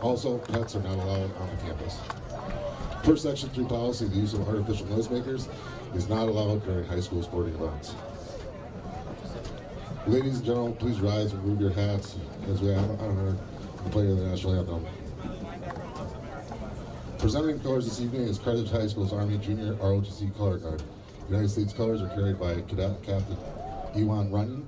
Also, pets are not allowed on the campus. Per Section 3 policy, the use of artificial noisemakers is not allowed during high school sporting events. Ladies and gentlemen, please rise and remove your hats as we honor the player of the national anthem. Presenting colors this evening is Carthage High School's Army Junior ROTC Color Guard. United States colors are carried by Cadet Captain Ewan Runyon.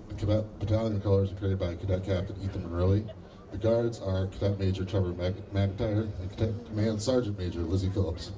The Cadet Battalion colors are carried by Cadet Captain Ethan Monrelli. The guards are Cadet Major Trevor McIntyre and Cadet Command Sergeant Major Lizzie Phillips.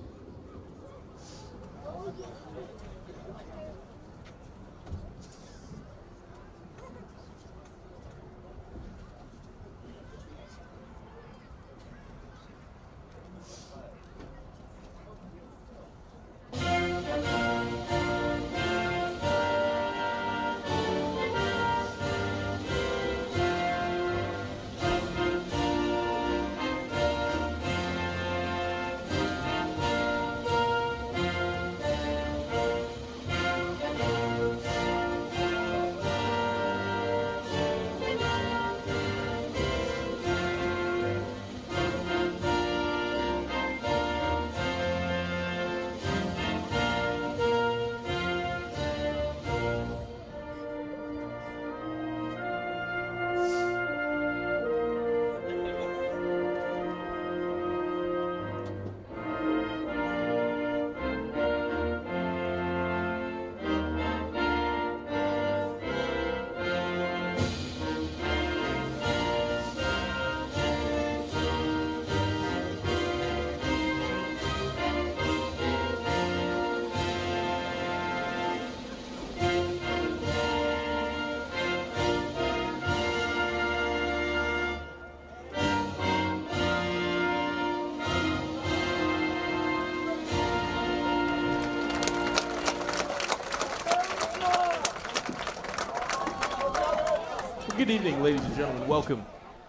Good evening, ladies and gentlemen. Welcome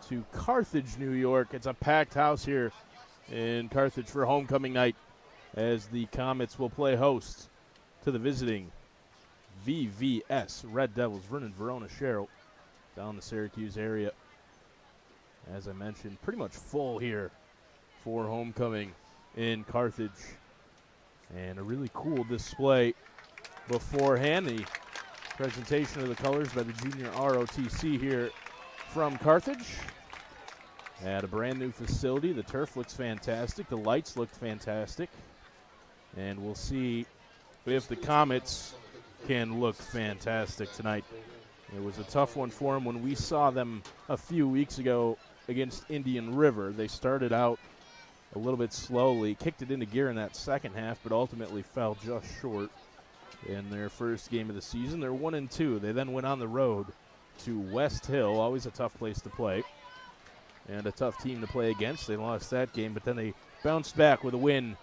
to Carthage, New York. It's a packed house here in Carthage for homecoming night as the Comets will play host to the visiting VVS Red Devils, Vernon, Verona, Sherrill, down the Syracuse area. As I mentioned, pretty much full here for homecoming in Carthage. And a really cool display beforehand. The presentation of the colors by the junior ROTC here from Carthage at a brand new facility. The turf looks fantastic. The lights look fantastic. And we'll see if the Comets can look fantastic tonight. It was a tough one for them when we saw them a few weeks ago against Indian River. They started out a little bit slowly, kicked it into gear in that second half, but ultimately fell just short in their first game of the season. They're 1-2. They then went on the road to West Hill, always a tough place to play and a tough team to play against. They lost that game, but then they bounced back with a win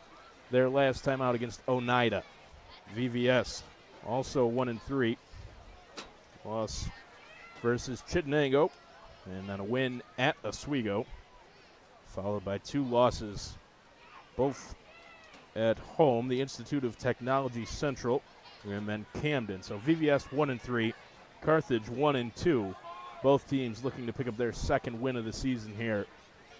their last time out against Oneida. VVS also 1-3. Loss versus Chittenango, and then a win at Oswego, followed by two losses, both at home, the Institute of Technology Central, and then Camden. So VVS 1-3, Carthage 1-2. Both teams looking to pick up their second win of the season here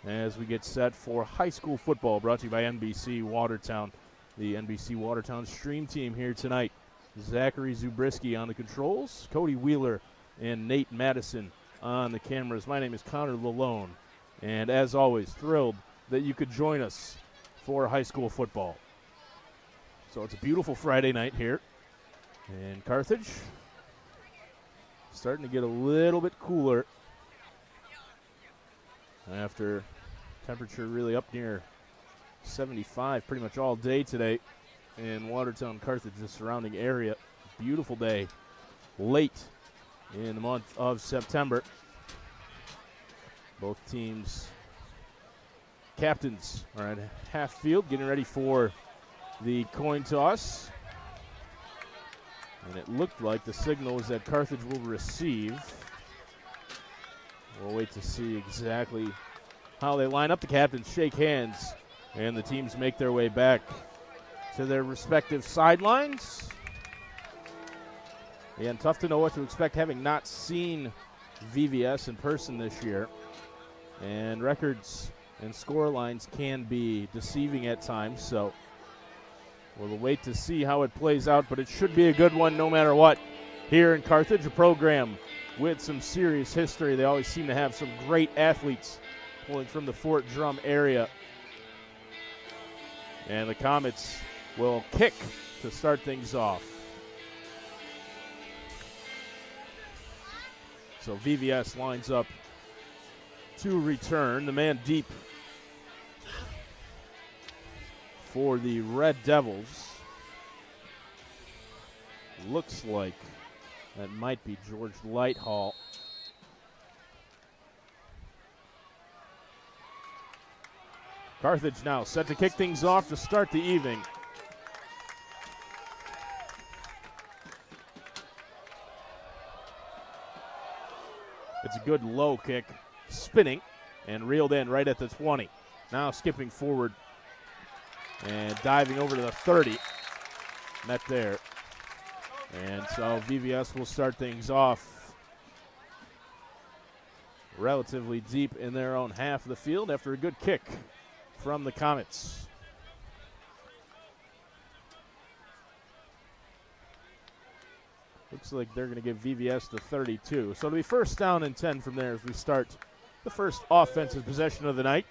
as we get set for high school football, brought to you by NBC Watertown. The NBC Watertown stream team here tonight. Zachary Zabriskie on the controls, Cody Wheeler and Nate Madison on the cameras. My name is Connor Lalone, and as always, thrilled that you could join us for high school football. So it's a beautiful Friday night here in Carthage. Starting to get a little bit cooler after temperature really up near 75 pretty much all day today in Watertown, Carthage, the surrounding area. Beautiful day late in the month of September. Both teams' captains are at half field getting ready for the coin toss. And it looked like the signal is that Carthage will receive. We'll wait to see exactly how they line up. The captains shake hands, and the teams make their way back to their respective sidelines. Again, tough to know what to expect, having not seen VVS in person this year. And records and score lines can be deceiving at times, so we'll wait to see how it plays out, but it should be a good one no matter what. Here in Carthage, a program with some serious history. They always seem to have some great athletes pulling from the Fort Drum area. And the Comets will kick to start things off. So VVS lines up to return. The man deep for the Red Devils. Looks like that might be George Lighthall. Carthage now set to kick things off to start the evening. It's a good low kick, spinning, and reeled in right at the 20. Now skipping forward and diving over to the 30. Net there. And so VVS will start things off relatively deep in their own half of the field after a good kick from the Comets. Looks like they're going to give VVS the 32. So it'll be first down and 10 from there as we start the first offensive possession of the night.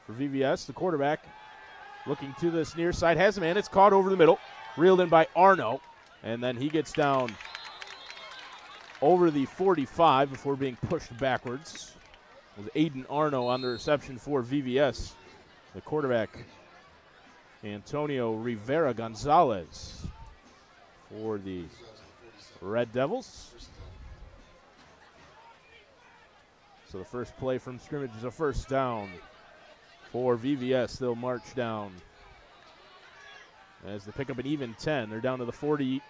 For VVS, the quarterback looking to this near side, has a man. It's caught over the middle, reeled in by Arno, and then he gets down over the 45 before being pushed backwards. It was Aiden Arno on the reception for VVS. The quarterback, Antonio Rivera Gonzalez for the Red Devils. So the first play from scrimmage is a first down for VVS. They'll march down as they pick up an even 10. They're down to the 47.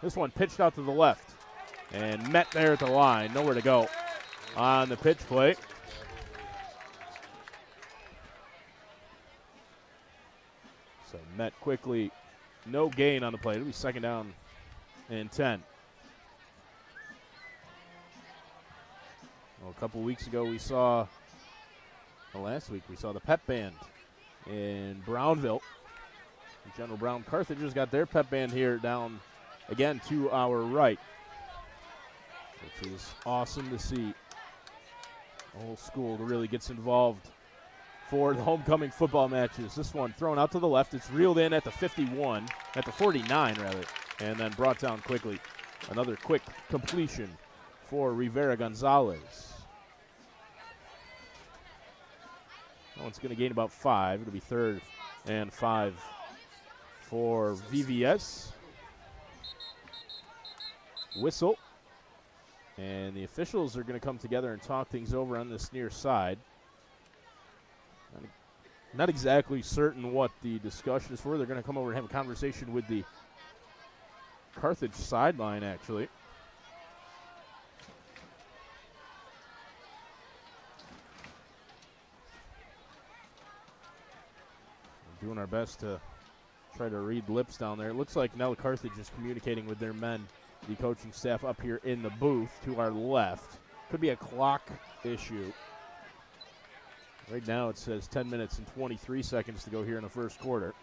This one pitched out to the left and met there at the line. Nowhere to go on the pitch play. So met quickly. No gain on the play. It'll be second down and 10. Well, a couple weeks ago last week we saw the pep band in Brownville. General Brown Carthagers got their pep band here down again to our right, which is awesome to see. The whole school really gets involved for the homecoming football matches. This one thrown out to the left. It's reeled in at the 51, at the 49 rather, and then brought down quickly. Another quick completion for Rivera Gonzalez. That one's going to gain about 5. It'll be third and 5 for VVS. Whistle. And the officials are going to come together and talk things over on this near side. Not exactly certain what the discussion is for. They're going to come over and have a conversation with the Carthage sideline, actually. We're doing our best to try to read lips down there. It looks like Nella Carthage is communicating with their men, the coaching staff up here in the booth to our left. Could be a clock issue. Right now it says 10 minutes and 23 seconds to go here in the first quarter.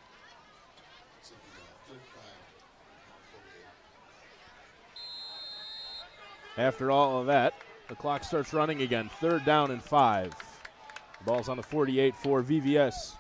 After all of that, the clock starts running again. Third down and 5. The ball's on the 48 for VVS.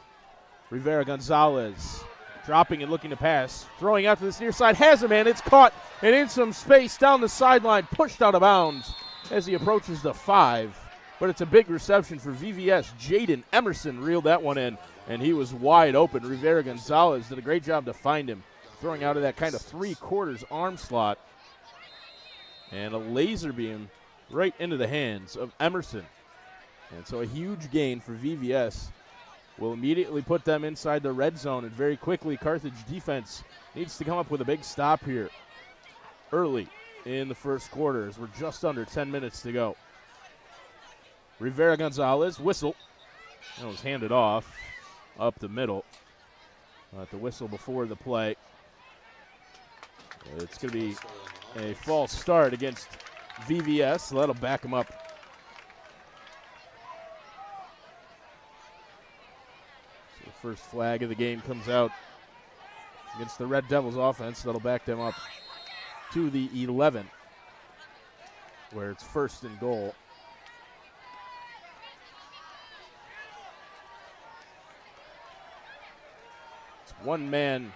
Rivera Gonzalez dropping and looking to pass. Throwing out to this near side. Has a man. It's caught and in some space down the sideline. Pushed out of bounds as he approaches the 5. But it's a big reception for VVS. Jaden Emerson reeled that one in, and he was wide open. Rivera Gonzalez did a great job to find him, throwing out of that kind of 3/4 arm slot. And a laser beam right into the hands of Emerson. And so a huge gain for VVS will immediately put them inside the red zone. And very quickly, Carthage defense needs to come up with a big stop here early in the first quarter as we're just under 10 minutes to go. Rivera Gonzalez, whistle. That was handed off up the middle. The whistle before the play. It's going to be a false start against VVS, so that'll back them up. So the first flag of the game comes out against the Red Devils offense. That'll back them up to the 11, where it's 1st and goal. It's one man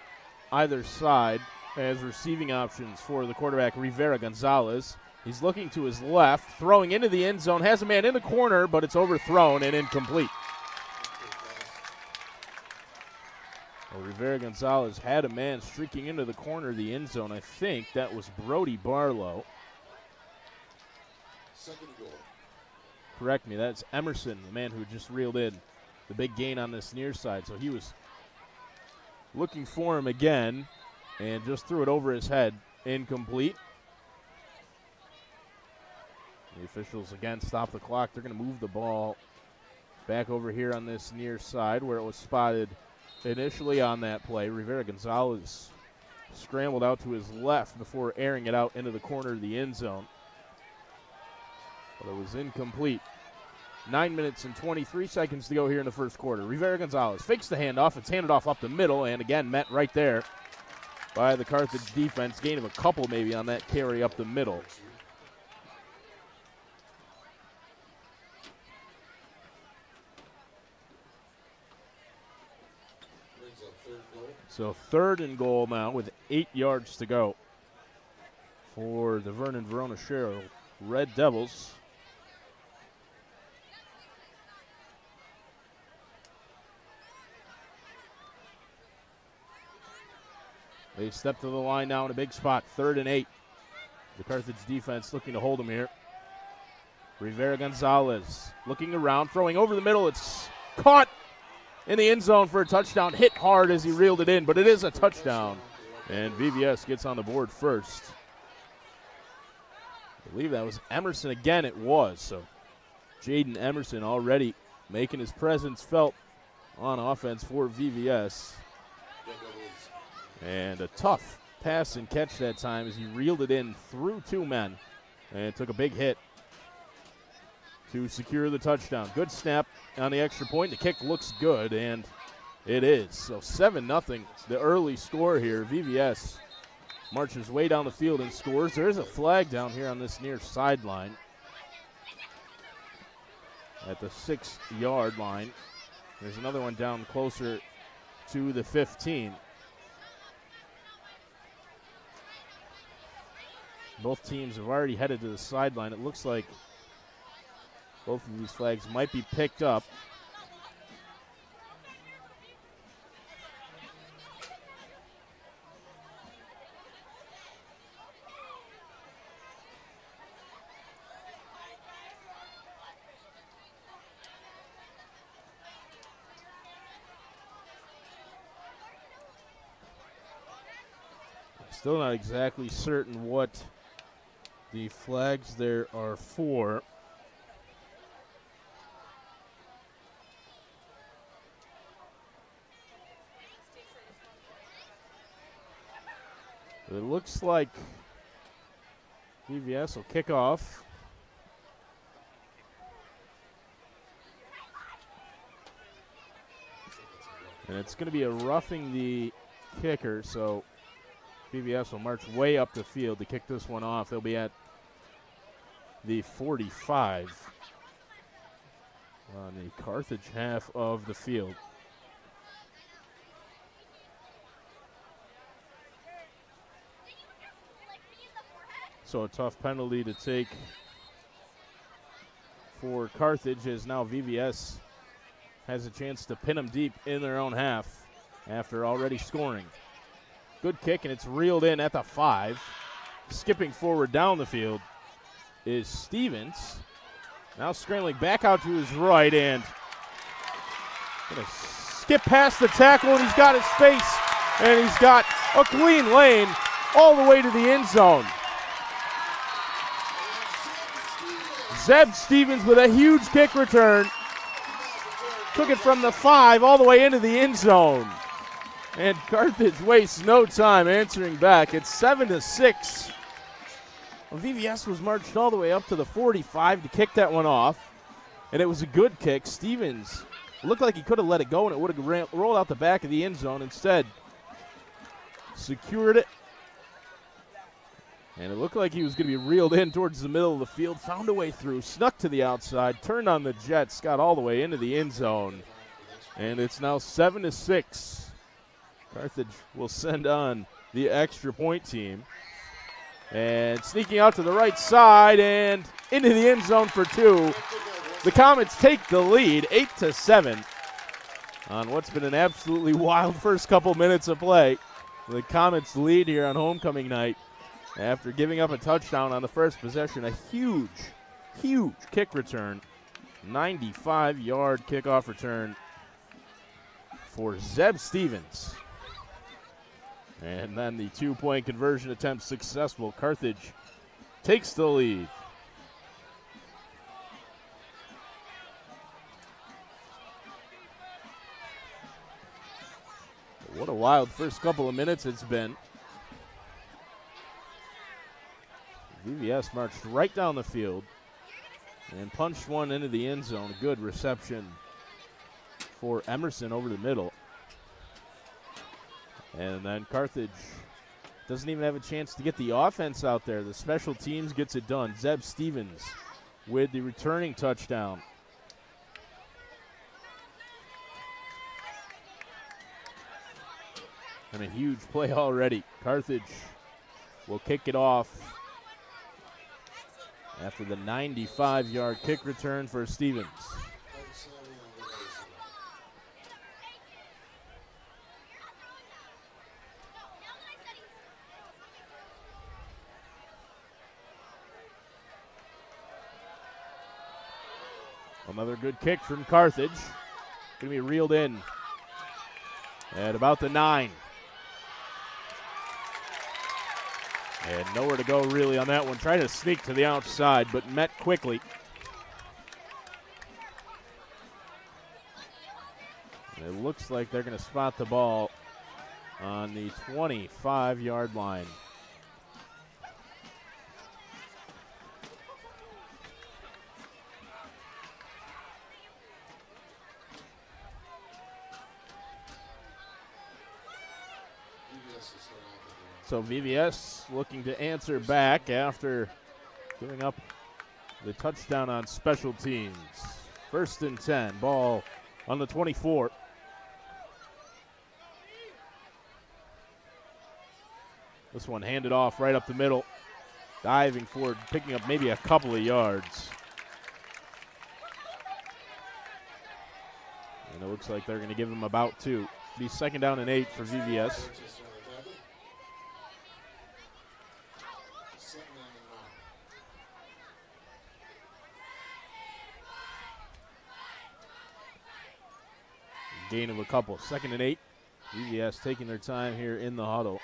either side as receiving options for the quarterback, Rivera Gonzalez. He's looking to his left, throwing into the end zone, has a man in the corner, but it's overthrown and incomplete. Well, Rivera Gonzalez had a man streaking into the corner of the end zone. I think that was Brody Barlow. 2nd goal. Correct me, that's Emerson, the man who just reeled in the big gain on this near side. So he was looking for him again and just threw it over his head. Incomplete. The officials again stop the clock. They're going to move the ball back over here on this near side where it was spotted initially on that play. Rivera Gonzalez scrambled out to his left before airing it out into the corner of the end zone. But it was incomplete. 9 minutes and 23 seconds to go here in the first quarter. Rivera Gonzalez fakes the handoff. It's handed off up the middle, and again met right there by the Carthage defense. Gain of a couple maybe on that carry up the middle. So 3rd and goal now with 8 yards to go for the Vernon Verona-Sherrill Red Devils. They step to the line now in a big spot, 3rd and 8. The Carthage defense looking to hold them here. Rivera Gonzalez looking around, throwing over the middle. It's caught in the end zone for a touchdown. Hit hard as he reeled it in, but it is a touchdown. And VVS gets on the board first. I believe that was Emerson again. It was. So Jaden Emerson already making his presence felt on offense for VVS. And a tough pass and catch that time as he reeled it in through 2 men and took a big hit to secure the touchdown. Good snap on the extra point. The kick looks good, and it is. So 7-0, the early score here. VVS marches way down the field and scores. There's a flag down here on this near sideline at the 6-yard line. There's another one down closer to the 15. Both teams have already headed to the sideline. It looks like both of these flags might be picked up. Still not exactly certain what the flags there are for. It looks like VVS will kick off. And it's going to be a roughing the kicker, so VVS will march way up the field to kick this one off. They'll be at the 45 on the Carthage half of the field. So a tough penalty to take for Carthage, as now VVS has a chance to pin them deep in their own half after already scoring. Good kick, and it's reeled in at the 5. Skipping forward down the field is Stevens. Now scrambling back out to his right, and gonna skip past the tackle, and he's got his space, and he's got a clean lane all the way to the end zone. Zeb Stevens with a huge kick return. Took it from the 5 all the way into the end zone. And Carthage wastes no time answering back. It's 7-6. Well, VVS was marched all the way up to the 45 to kick that one off. And it was a good kick. Stevens looked like he could have let it go, and it would have rolled out the back of the end zone. Instead, secured it. And it looked like he was going to be reeled in towards the middle of the field. Found a way through, snuck to the outside, turned on the Jets, got all the way into the end zone. And it's now 7-6. Carthage will send on the extra point team. And sneaking out to the right side and into the end zone for two. The Comets take the lead, 8-7, on what's been an absolutely wild first couple minutes of play. The Comets lead here on homecoming night after giving up a touchdown on the first possession. A huge, huge kick return. 95-yard kickoff return for Zeb Stevens. And then the two-point conversion attempt successful. Carthage takes the lead. What a wild first couple of minutes it's been. VVS marched right down the field and punched one into the end zone. A good reception for Emerson over the middle. And then Carthage doesn't even have a chance to get the offense out there. The special teams gets it done. Zeb Stevens with the returning touchdown. And a huge play already. Carthage will kick it off after the 95-yard kick return for Stevens. Another good kick from Carthage. Going to be reeled in at about the 9. And nowhere to go really on that one. Trying to sneak to the outside, but met quickly. And it looks like they're going to spot the ball on the 25-yard line. So VVS looking to answer back after giving up the touchdown on special teams. 1st and 10, ball on the 24. This one handed off right up the middle. Diving forward, picking up maybe a couple of yards. And it looks like they're going to give him about 2. Be 2nd down and 8 for VVS. Gain of a couple. 2nd and 8. VVS taking their time here in the huddle.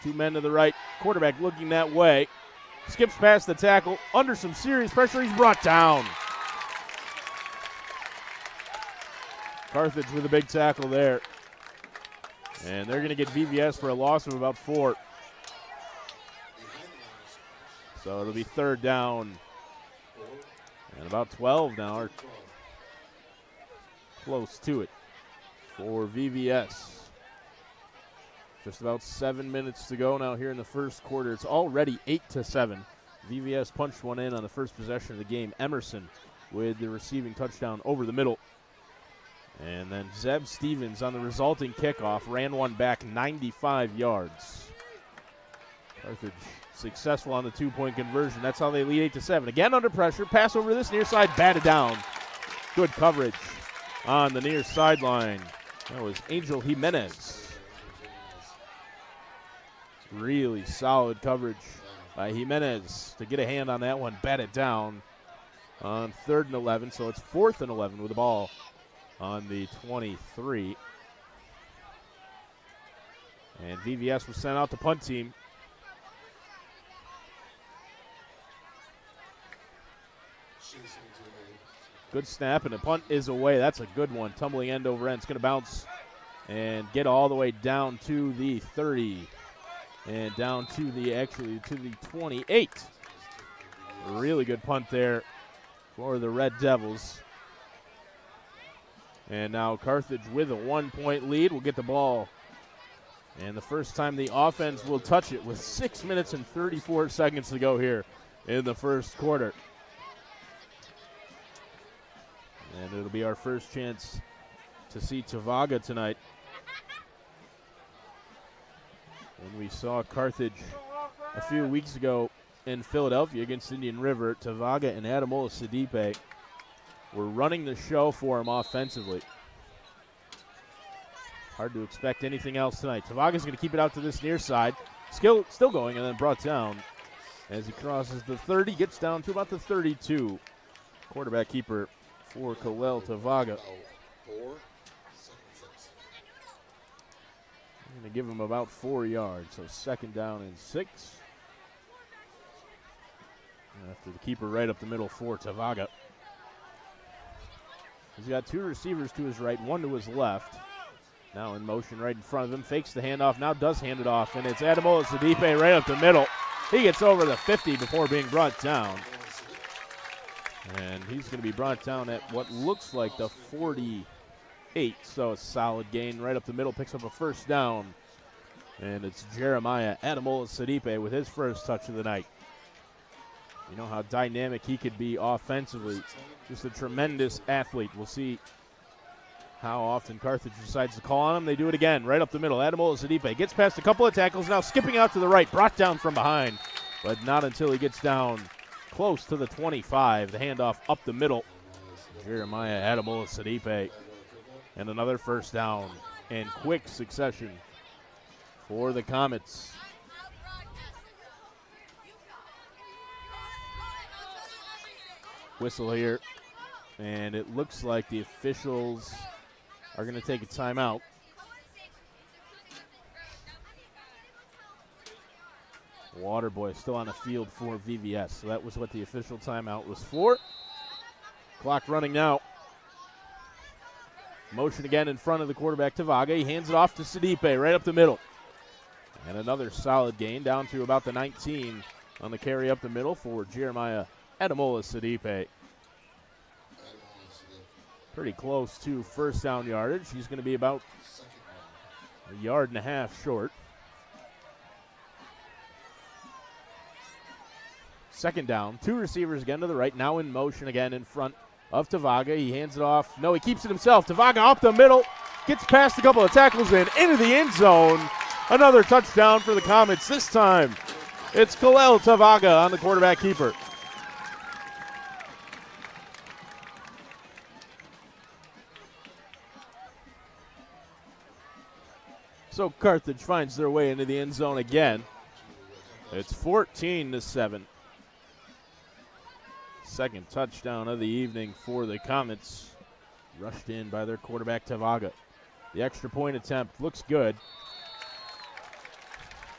Two men to the right. Quarterback looking that way. Skips past the tackle. Under some serious pressure. He's brought down. Carthage with a big tackle there. And they're going to get VVS for a loss of about 4. So it'll be 3rd down and about 12 now, or close to it for VVS. Just about 7 minutes to go now here in the first quarter. It's already 8-7. VVS punched one in on the first possession of the game. Emerson with the receiving touchdown over the middle. And then Zeb Stevens on the resulting kickoff ran one back 95 yards. Carthage successful on the 2-point conversion. That's how they lead 8-7. Again under pressure. Pass over this near side, batted down. Good coverage on the near sideline. That was Angel Jimenez. Really solid coverage by Jimenez to get a hand on that one. Batted down on 3rd and 11. So it's 4th and 11 with the ball on the 23. And VVS was sent out to punt team. Good snap, and the punt is away. That's a good one. Tumbling end over end. It's going to bounce and get all the way down to the 30 and down to the 28. Really good punt there for the Red Devils. And now Carthage with a 1-point lead will get the ball. And the first time the offense will touch it with 6 minutes and 34 seconds to go here in the first quarter. And it'll be our first chance to see Tavaga tonight. When we saw Carthage a few weeks ago in Philadelphia against Indian River, Tavaga and Adamola Sidipe were running the show for him offensively. Hard to expect anything else tonight. Tavaga's going to keep it out to this near side. Still going, and then brought down as he crosses the 30, gets down to about the 32. Quarterback keeper for Kalel Tavaga. I'm going to give him about 4 yards, so 2nd down and 6. After the keeper right up the middle for Tavaga. He's got 2 receivers to his right, 1 to his left. Now in motion right in front of him, fakes the handoff, now does hand it off, and it's Adamola Sidipe right up the middle. He gets over the 50 before being brought down. And he's going to be brought down at what looks like the 48, so a solid gain right up the middle, picks up a 1st down. And it's Jeremiah Adamola Sidipe with his first touch of the night. You know how dynamic he could be offensively. Just a tremendous athlete. We'll see how often Carthage decides to call on him. They do it again, right up the middle. Adamola Sidipe gets past a couple of tackles, now skipping out to the right, brought down from behind, but not until he gets down close to the 25. The handoff up the middle. Jeremiah Adamola Sidipe. And another 1st down in quick succession for the Comets. Whistle here, and it looks like the officials are going to take a timeout. Waterboy still on the field for VVS, so that was what the official timeout was for. Clock running now. Motion again in front of the quarterback, Tavaga. He hands it off to Sidipe right up the middle. And another solid gain down to about the 19 on the carry up the middle for Jeremiah Adamola Sidipe. Pretty close to 1st down yardage. He's going to be about 1.5 yards short. 2nd down. 2 receivers again to the right. Now in motion again in front of Tavaga. He hands it off. No, he keeps it himself. Tavaga up the middle. Gets past a couple of tackles and into the end zone. Another touchdown for the Comets. This time it's Kalel Tavaga on the quarterback keeper. So Carthage finds their way into the end zone again. It's 14-7. 2nd touchdown of the evening for the Comets. Rushed in by their quarterback, Tavaga. The extra point attempt looks good.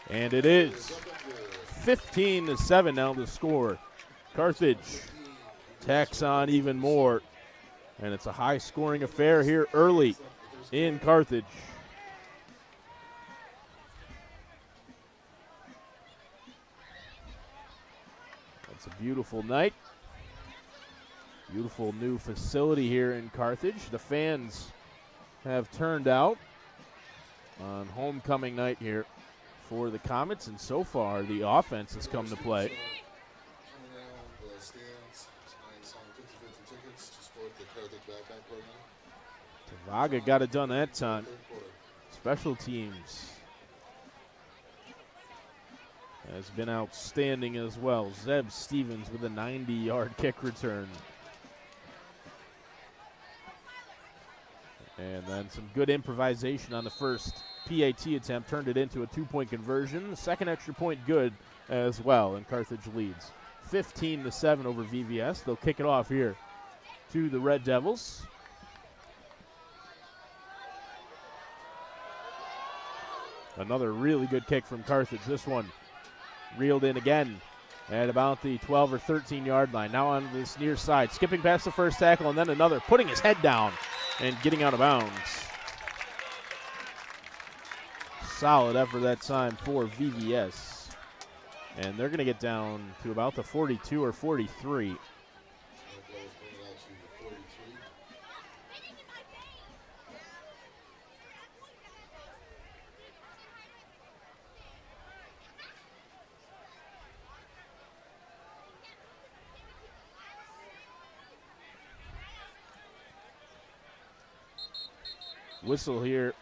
And it is 15-7 now the score. Carthage tacks on even more. And it's a high-scoring affair here early in Carthage. It's a beautiful night. Beautiful new facility here in Carthage. The fans have turned out on homecoming night here for the Comets, and so far the offense has come to play. Tavaga got it done that time. Special teams has been outstanding as well. Zeb Stevens with a 90-yard kick return. And then some good improvisation on the first PAT attempt, turned it into a 2-point conversion. The second extra point good as well, and Carthage leads 15-7 over VVS. They'll kick it off here to the Red Devils. Another really good kick from Carthage. This one reeled in again at about the 12 or 13-yard line. Now on this near side, skipping past the first tackle and then another, putting his head down and getting out of bounds. Solid effort that time for VVS. And they're going to get down to about the 42 or 43. Whistle here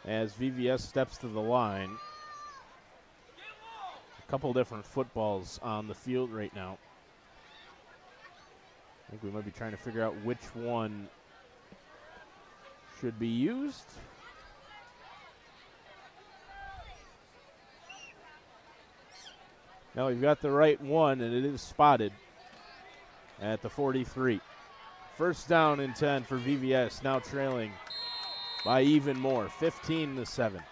as VVS steps to the line. A couple different footballs on the field right now. I think we might be trying to figure out which one should be used. Now we've got the right one, and it is spotted at the 43. First down and 10 for VVS, now trailing by even more, 15-7.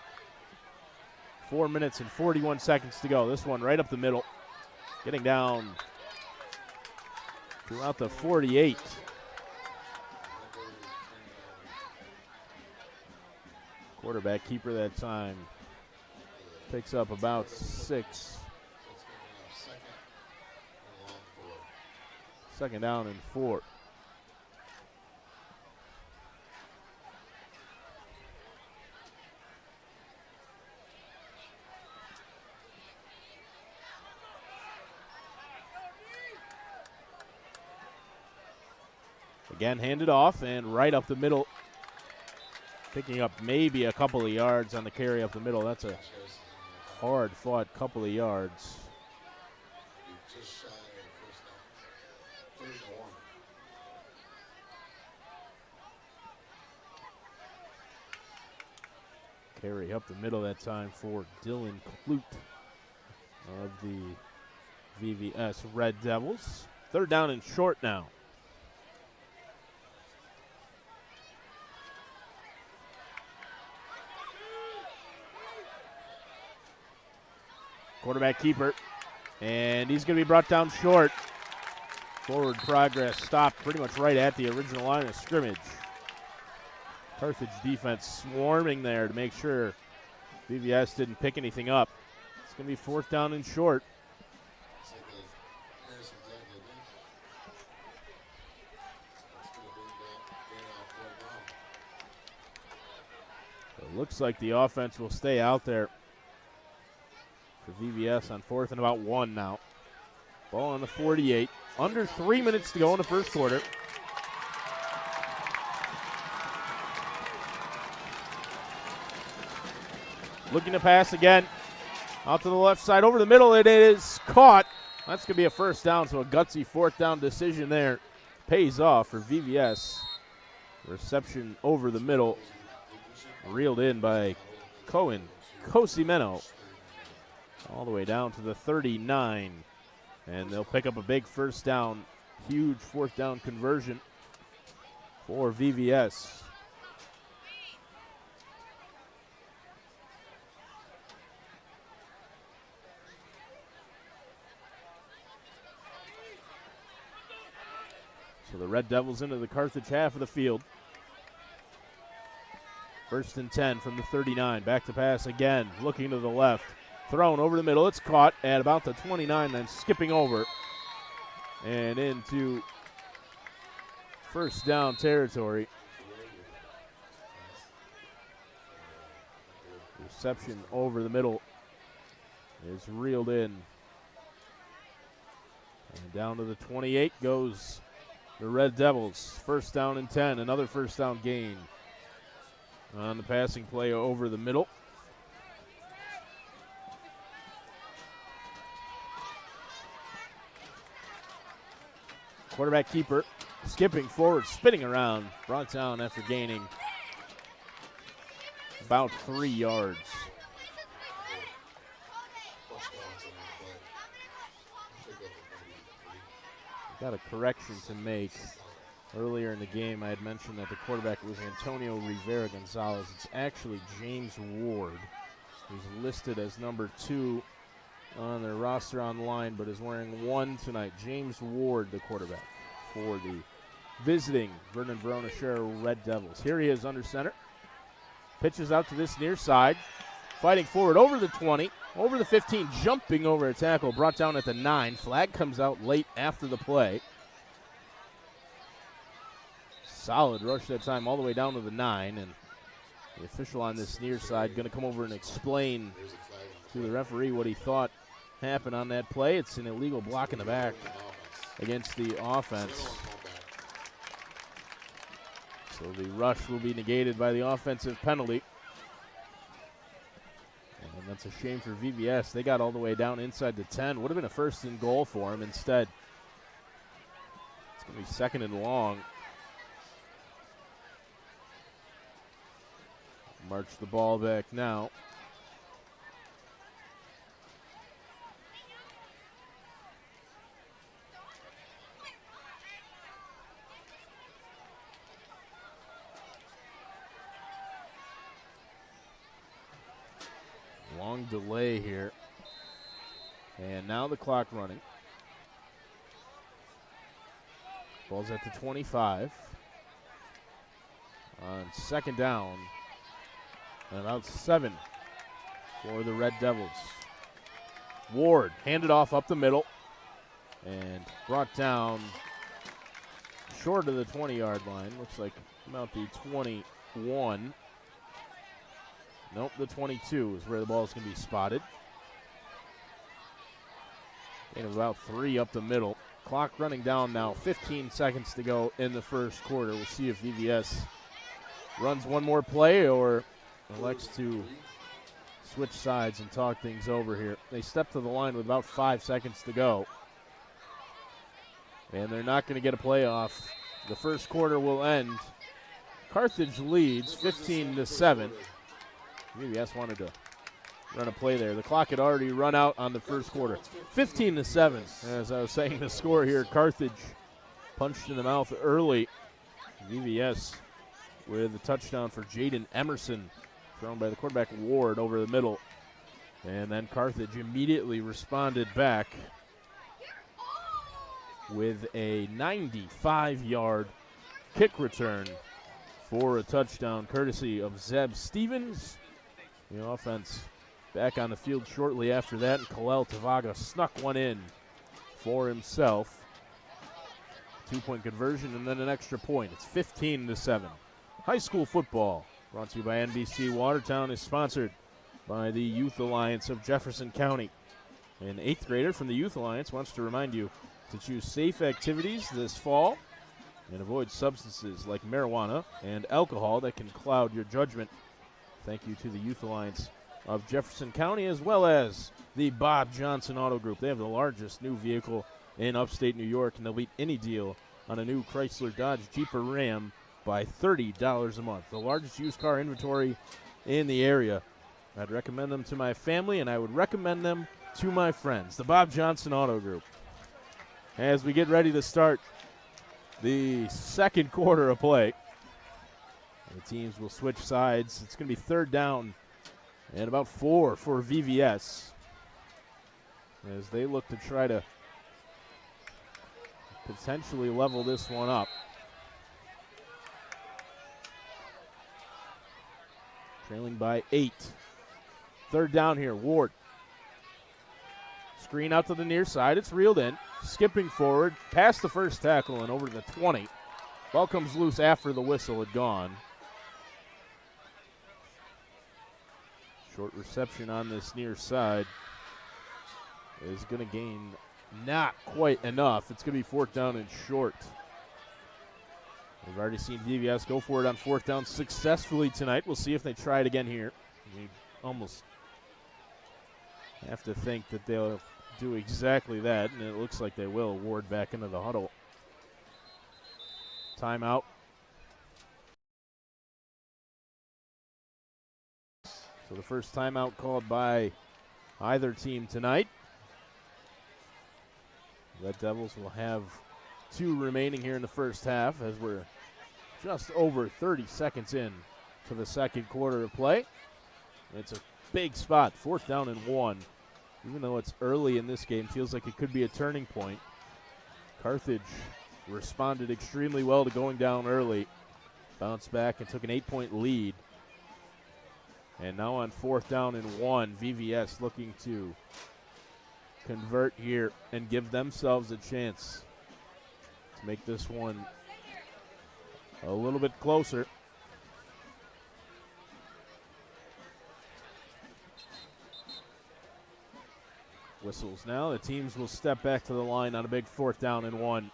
4 minutes and 41 seconds to go. This one right up the middle, getting down throughout the 48. Quarterback keeper that time picks up about 6. Second down and 4. Again, handed off and right up the middle. Picking up maybe a couple of yards on the carry up the middle. That's a hard-fought couple of yards. Carry up the middle that time for Dylan Klute of the VVS Red Devils. Third down and short now. Quarterback keeper, and he's going to be brought down short. Forward progress stopped pretty much right at the original line of scrimmage. Carthage defense swarming there to make sure VVS didn't pick anything up. It's going to be fourth down and short. So it looks like the offense will stay out there for VVS on fourth and about 1 now. Ball on the 48. Under 3 minutes to go in the first quarter. Looking to pass again. Out to the left side, over the middle. It is caught. That's going to be a first down, so a gutsy fourth down decision there pays off for VVS. Reception over the middle. Reeled in by Cohen Cosimeno. All the way down to the 39. And they'll pick up a big first down. Huge fourth down conversion for VVS. So the Red Devils into the Carthage half of the field. First and 10 from the 39. Back to pass again. Looking to the left. Thrown over the middle. It's caught at about the 29, then skipping over and into first down territory. Reception over the middle is reeled in. And down to the 28 goes the Red Devils. First down and 10. Another first down gain on the passing play over the middle. Quarterback keeper skipping forward, spinning around, brought down after gaining about 3 yards. Got a correction to make. Earlier in the game, I had mentioned that the quarterback was Antonio Rivera Gonzalez. It's actually James Ward, who's listed as number 2 on their roster online, but is wearing 1 tonight. James Ward, the quarterback for the visiting Vernon Verona Share Red Devils. Here he is under center. Pitches out to this near side. Fighting forward over the 20, over the 15, jumping over a tackle, brought down at the 9. Flag comes out late after the play. Solid rush that time all the way down to the 9, and the official on this near side going to come over and explain to the referee what he thought happened on that play. It's an illegal block in the back against the offense. So the rush will be negated by the offensive penalty. And that's a shame for VVS. They got all the way down inside the 10. Would have been a first and goal for him. Instead, it's going to be second and long. March the ball back now. Long delay here. And now the clock running. Ball's at the 25. On second down. And about 7 for the Red Devils. Ward handed off up the middle and brought down short of the 20-yard line. Looks like about the 21. Nope, the 22 is where the ball is going to be spotted. And about 3 up the middle. Clock running down now, 15 seconds to go in the first quarter. We'll see if VVS runs one more play or elects to switch sides and talk things over here. They step to the line with about 5 seconds to go. And they're not going to get a play off. The first quarter will end. Carthage leads 15-7. VVS wanted to run a play there. The clock had already run out on the first quarter. 15-7. As I was saying, the score here, Carthage punched in the mouth early. VVS with a touchdown for Jaden Emerson, thrown by the quarterback Ward over the middle. And then Carthage immediately responded back with a 95-yard kick return for a touchdown, courtesy of Zeb Stevens. The offense back on the field shortly after that, and Kalel Tavaga snuck one in for himself. 2-point conversion and then an extra point. It's 15-7. High school football, brought to you by NBC Watertown, is sponsored by the Youth Alliance of Jefferson County. An 8th grader from the Youth Alliance wants to remind you to choose safe activities this fall and avoid substances like marijuana and alcohol that can cloud your judgment. Thank you to the Youth Alliance of Jefferson County, as well as the Bob Johnson Auto Group. They have the largest new vehicle in upstate New York, and they'll beat any deal on a new Chrysler, Dodge, Jeep, or Ram by $30 a month. The largest used car inventory in the area. I'd recommend them to my family, and I would recommend them to my friends. The Bob Johnson Auto Group. As we get ready to start the second quarter of play, the teams will switch sides. It's going to be third down and about 4 for VVS as they look to try to potentially level this one up. Trailing by 8. Third down here, Ward. Screen out to the near side. It's reeled in. Skipping forward, past the first tackle and over to the 20. Ball comes loose after the whistle had gone. Short reception on this near side is going to gain not quite enough. It's going to be 4th down and short. We've already seen VVS go for it on 4th down successfully tonight. We'll see if they try it again here. We almost have to think that they'll do exactly that, and it looks like they will. Ward back into the huddle. Timeout. So the first timeout called by either team tonight. Red Devils will have 2 remaining here in the first half as we're just over 30 seconds in to the second quarter of play. It's a big spot, 4th down and 1 Even though it's early in this game, feels like it could be a turning point. Carthage responded extremely well to going down early. Bounced back and took an 8-point lead. And now on 4th down and 1, VVS looking to convert here and give themselves a chance to make this one a little bit closer. Whistles now. The teams will step back to the line on a big 4th down and 1.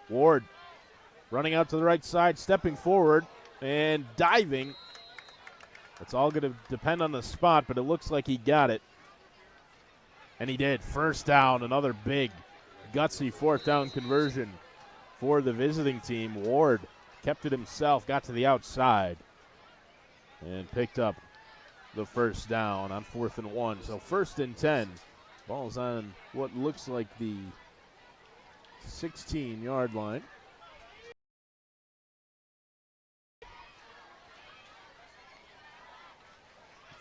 Ward running out to the right side, stepping forward and diving. It's all going to depend on the spot, but it looks like he got it. And he did. 1st down, another big, gutsy 4th down conversion for the visiting team. Ward kept it himself, got to the outside, and picked up the 1st down on 4th and 1. So 1st and 10. Ball's on what looks like the 16-yard line.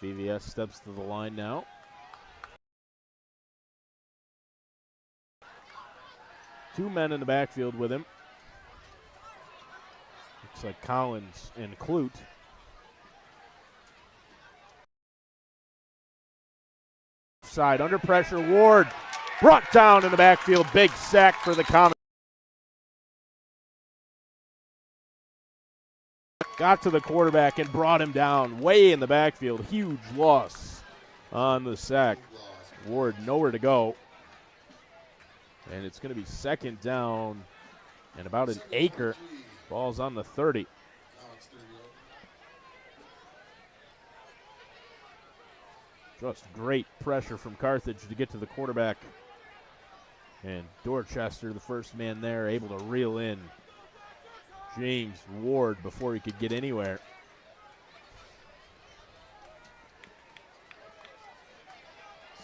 VVS steps to the line now. Two men in the backfield with him. Looks like Collins and Clute. Side under pressure. Ward brought down in the backfield. Big sack for the Comets. Got to the quarterback and brought him down way in the backfield. Huge loss on the sack. Ward nowhere to go. And it's going to be 2nd down and about an acre. Ball's on the 30. Just great pressure from Carthage to get to the quarterback. And Dorchester, the first man there, able to reel in James Ward before he could get anywhere.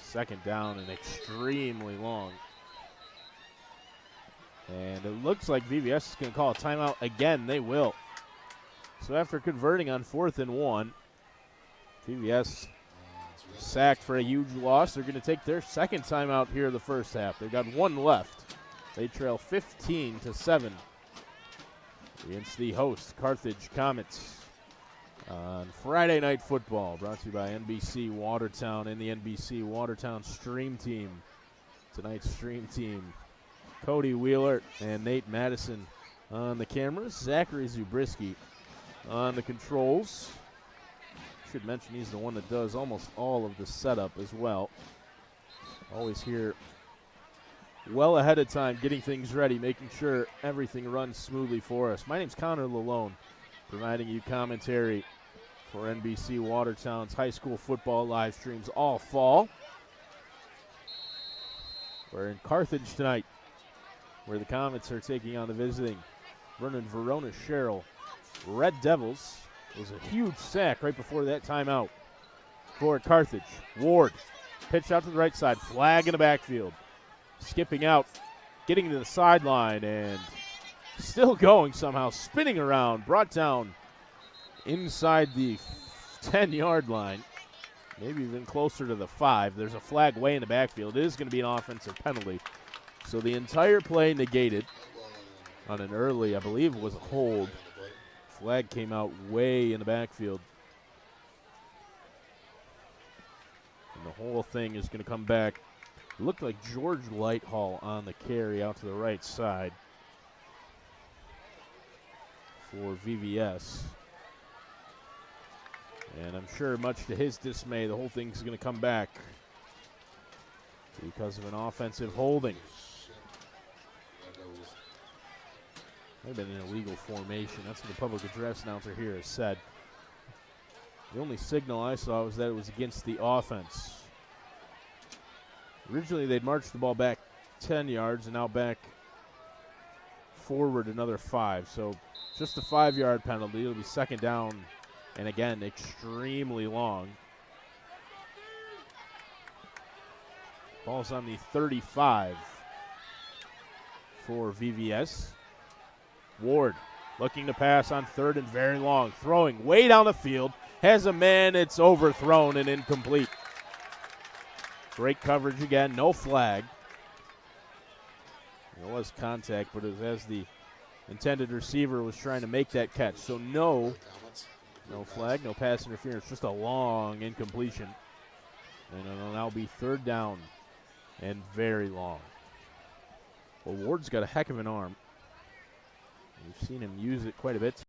Second down and extremely long. And it looks like VVS is going to call a timeout again. They will. So after converting on 4th and 1, VVS sacked for a huge loss. They're going to take their 2nd timeout here in the first half. They've got 1 left. They trail 15-7 against the host, Carthage Comets, on Friday Night Football, brought to you by NBC Watertown and the NBC Watertown Stream Team. Tonight's Stream Team, Cody Wheeler and Nate Madison on the cameras. Zachary Zubriski on the controls. Should mention he's the one that does almost all of the setup as well. Always here well ahead of time, getting things ready, making sure everything runs smoothly for us. My name's Connor Lalone, providing you commentary for NBC Watertown's high school football live streams all fall. We're in Carthage tonight, where the Comets are taking on the visiting Vernon Verona Sherrill Red Devils. It was a huge sack right before that timeout for Carthage. Ward, pitch out to the right side, flag in the backfield. Skipping out, getting to the sideline, and still going somehow, spinning around, brought down inside the 10-yard line, maybe even closer to the 5. There's a flag way in the backfield. It is going to be an offensive penalty. So the entire play negated on an early, I believe it was a hold. Flag came out way in the backfield. And the whole thing is going to come back. It looked like George Lighthall on the carry out to the right side for VVS. And I'm sure much to his dismay, the whole thing's going to come back because of an offensive holding. Might have been an illegal formation. That's what the public address announcer here has said. The only signal I saw was that it was against the offense. Originally, they'd marched the ball back 10 yards and now back forward another 5. So just a 5-yard penalty. It'll be 2nd down, and again, extremely long. Ball's on the 35 for VVS. Ward looking to pass on third and very long. Throwing way down the field. Has a man. It's overthrown and incomplete. Great coverage again. No flag. There was contact, but it was as the intended receiver was trying to make that catch. So no flag, no pass interference, just a long incompletion. And it'll now be third down and very long. Well, Ward's got a heck of an arm. We've seen him use it quite a bit.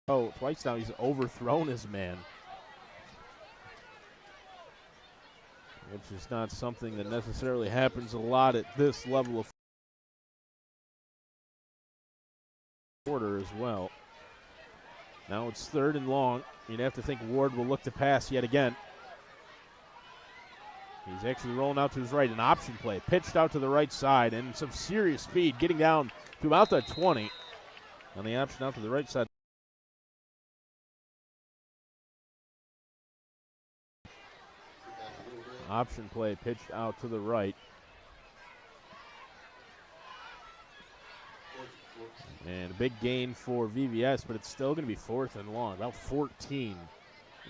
Oh, twice now he's overthrown his man. Which is not something that necessarily happens a lot at this level of order as well. Now it's third and long. You'd have to think Ward will look to pass yet again. He's actually rolling out to his right, an option play. Pitched out to the right side and some serious speed, getting down to about the 20. On the option out to the right side. Option play pitched out to the right. And a big gain for VVS, but it's still going to be fourth and long. About 14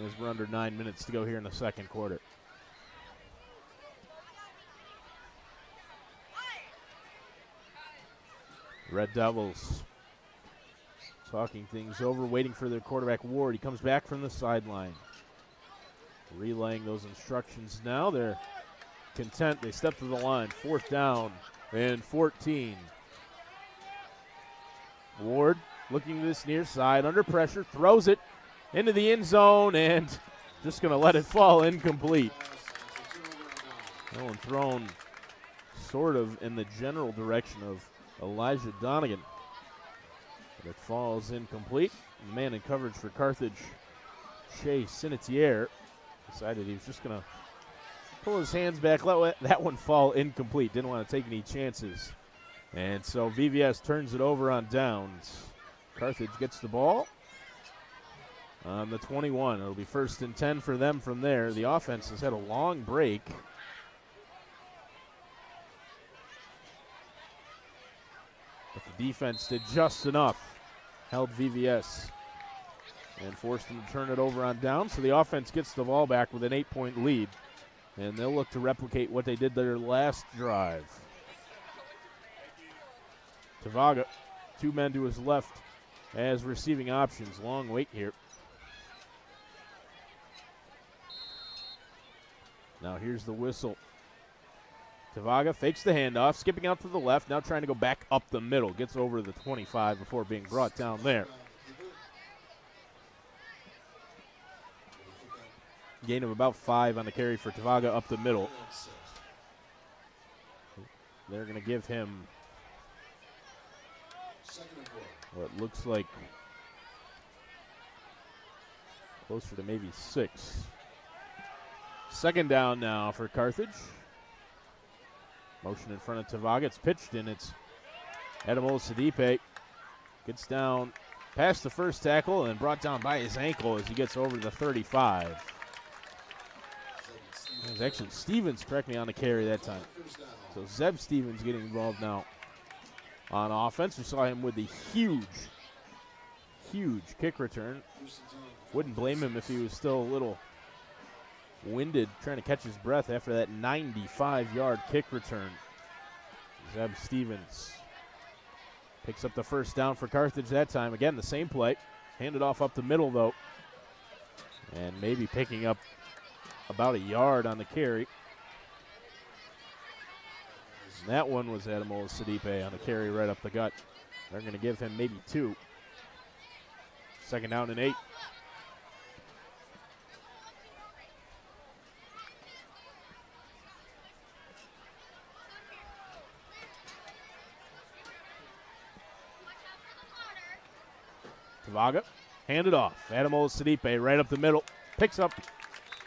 as we're under 9 minutes to go here in the second quarter. Red Devils talking things over, waiting for their quarterback Ward. He comes back from the sideline. Relaying those instructions now. They're content. They step to the line. Fourth down and 14. Ward looking to this near side, under pressure, throws it into the end zone and just going to let it fall incomplete. That one thrown sort of in the general direction of Elijah Donegan. But it falls incomplete. The man in coverage for Carthage, Shea Sinitiere, decided he was just going to pull his hands back, let that one fall incomplete. Didn't want to take any chances. And so VVS turns it over on downs. Carthage gets the ball on the 21. It'll be first and 10 for them from there. The offense has had a long break. But the defense did just enough. Held VVS and forced them to turn it over on down. So the offense gets the ball back with an 8-point lead. And they'll look to replicate what they did their last drive. Tavaga, two men to his left as receiving options. Long wait here. Now here's the whistle. Tavaga fakes the handoff, skipping out to the left, now trying to go back up the middle. Gets over the 25 before being brought down there. Gain of about 5 on the carry for Tavaga up the middle. They're going to give him what looks like closer to maybe 6. Second down now for Carthage. Motion in front of Tavaga. It's pitched and it's Edemol Sidipe. Gets down past the first tackle and brought down by his ankle as he gets over the 35. It was actually Stevens, correct me, on the carry that time. So Zeb Stevens getting involved now on offense. We saw him with the huge kick return. Wouldn't blame him if he was still a little winded trying to catch his breath after that 95-yard kick return. Zeb Stevens picks up the first down for Carthage that time. Again, the same play. Handed off up the middle, though. And maybe picking up about a yard on the carry. And that one was Edemol Sidipe on the carry right up the gut. They're going to give him maybe 2. Second down and 8. Tavaga, handed off. Edemol Sidipe right up the middle. Picks up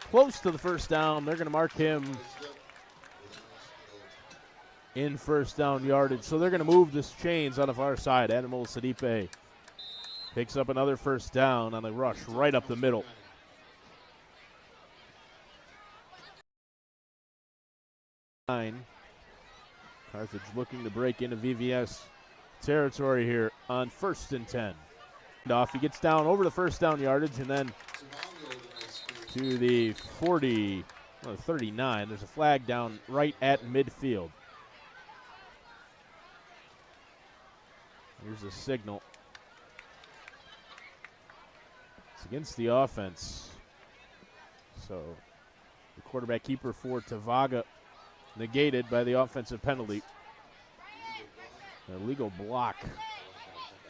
close to the first down. They're going to mark him in first down yardage. So they're going to move this chains on the far side. Edemol Sidipe picks up another first down on the rush right up the middle. Carthage looking to break into VVS territory here on 1st and 10. Off, he gets down over the first down yardage and then to the 40, 39. There's a flag down right at midfield. Here's a signal. It's against the offense. So the quarterback keeper for Tavaga negated by the offensive penalty. An illegal block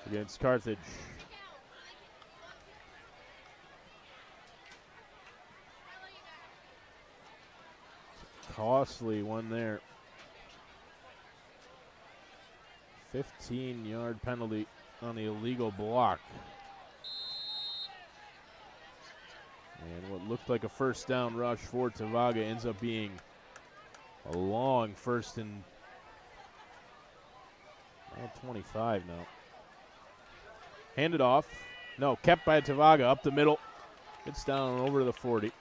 against Carthage. Costly one there. 15-yard penalty on the illegal block. And what looked like a first down rush for Tavaga ends up being a long 1st and 25 now. Handed off. No, kept by Tavaga up the middle. Gets down over to the 40.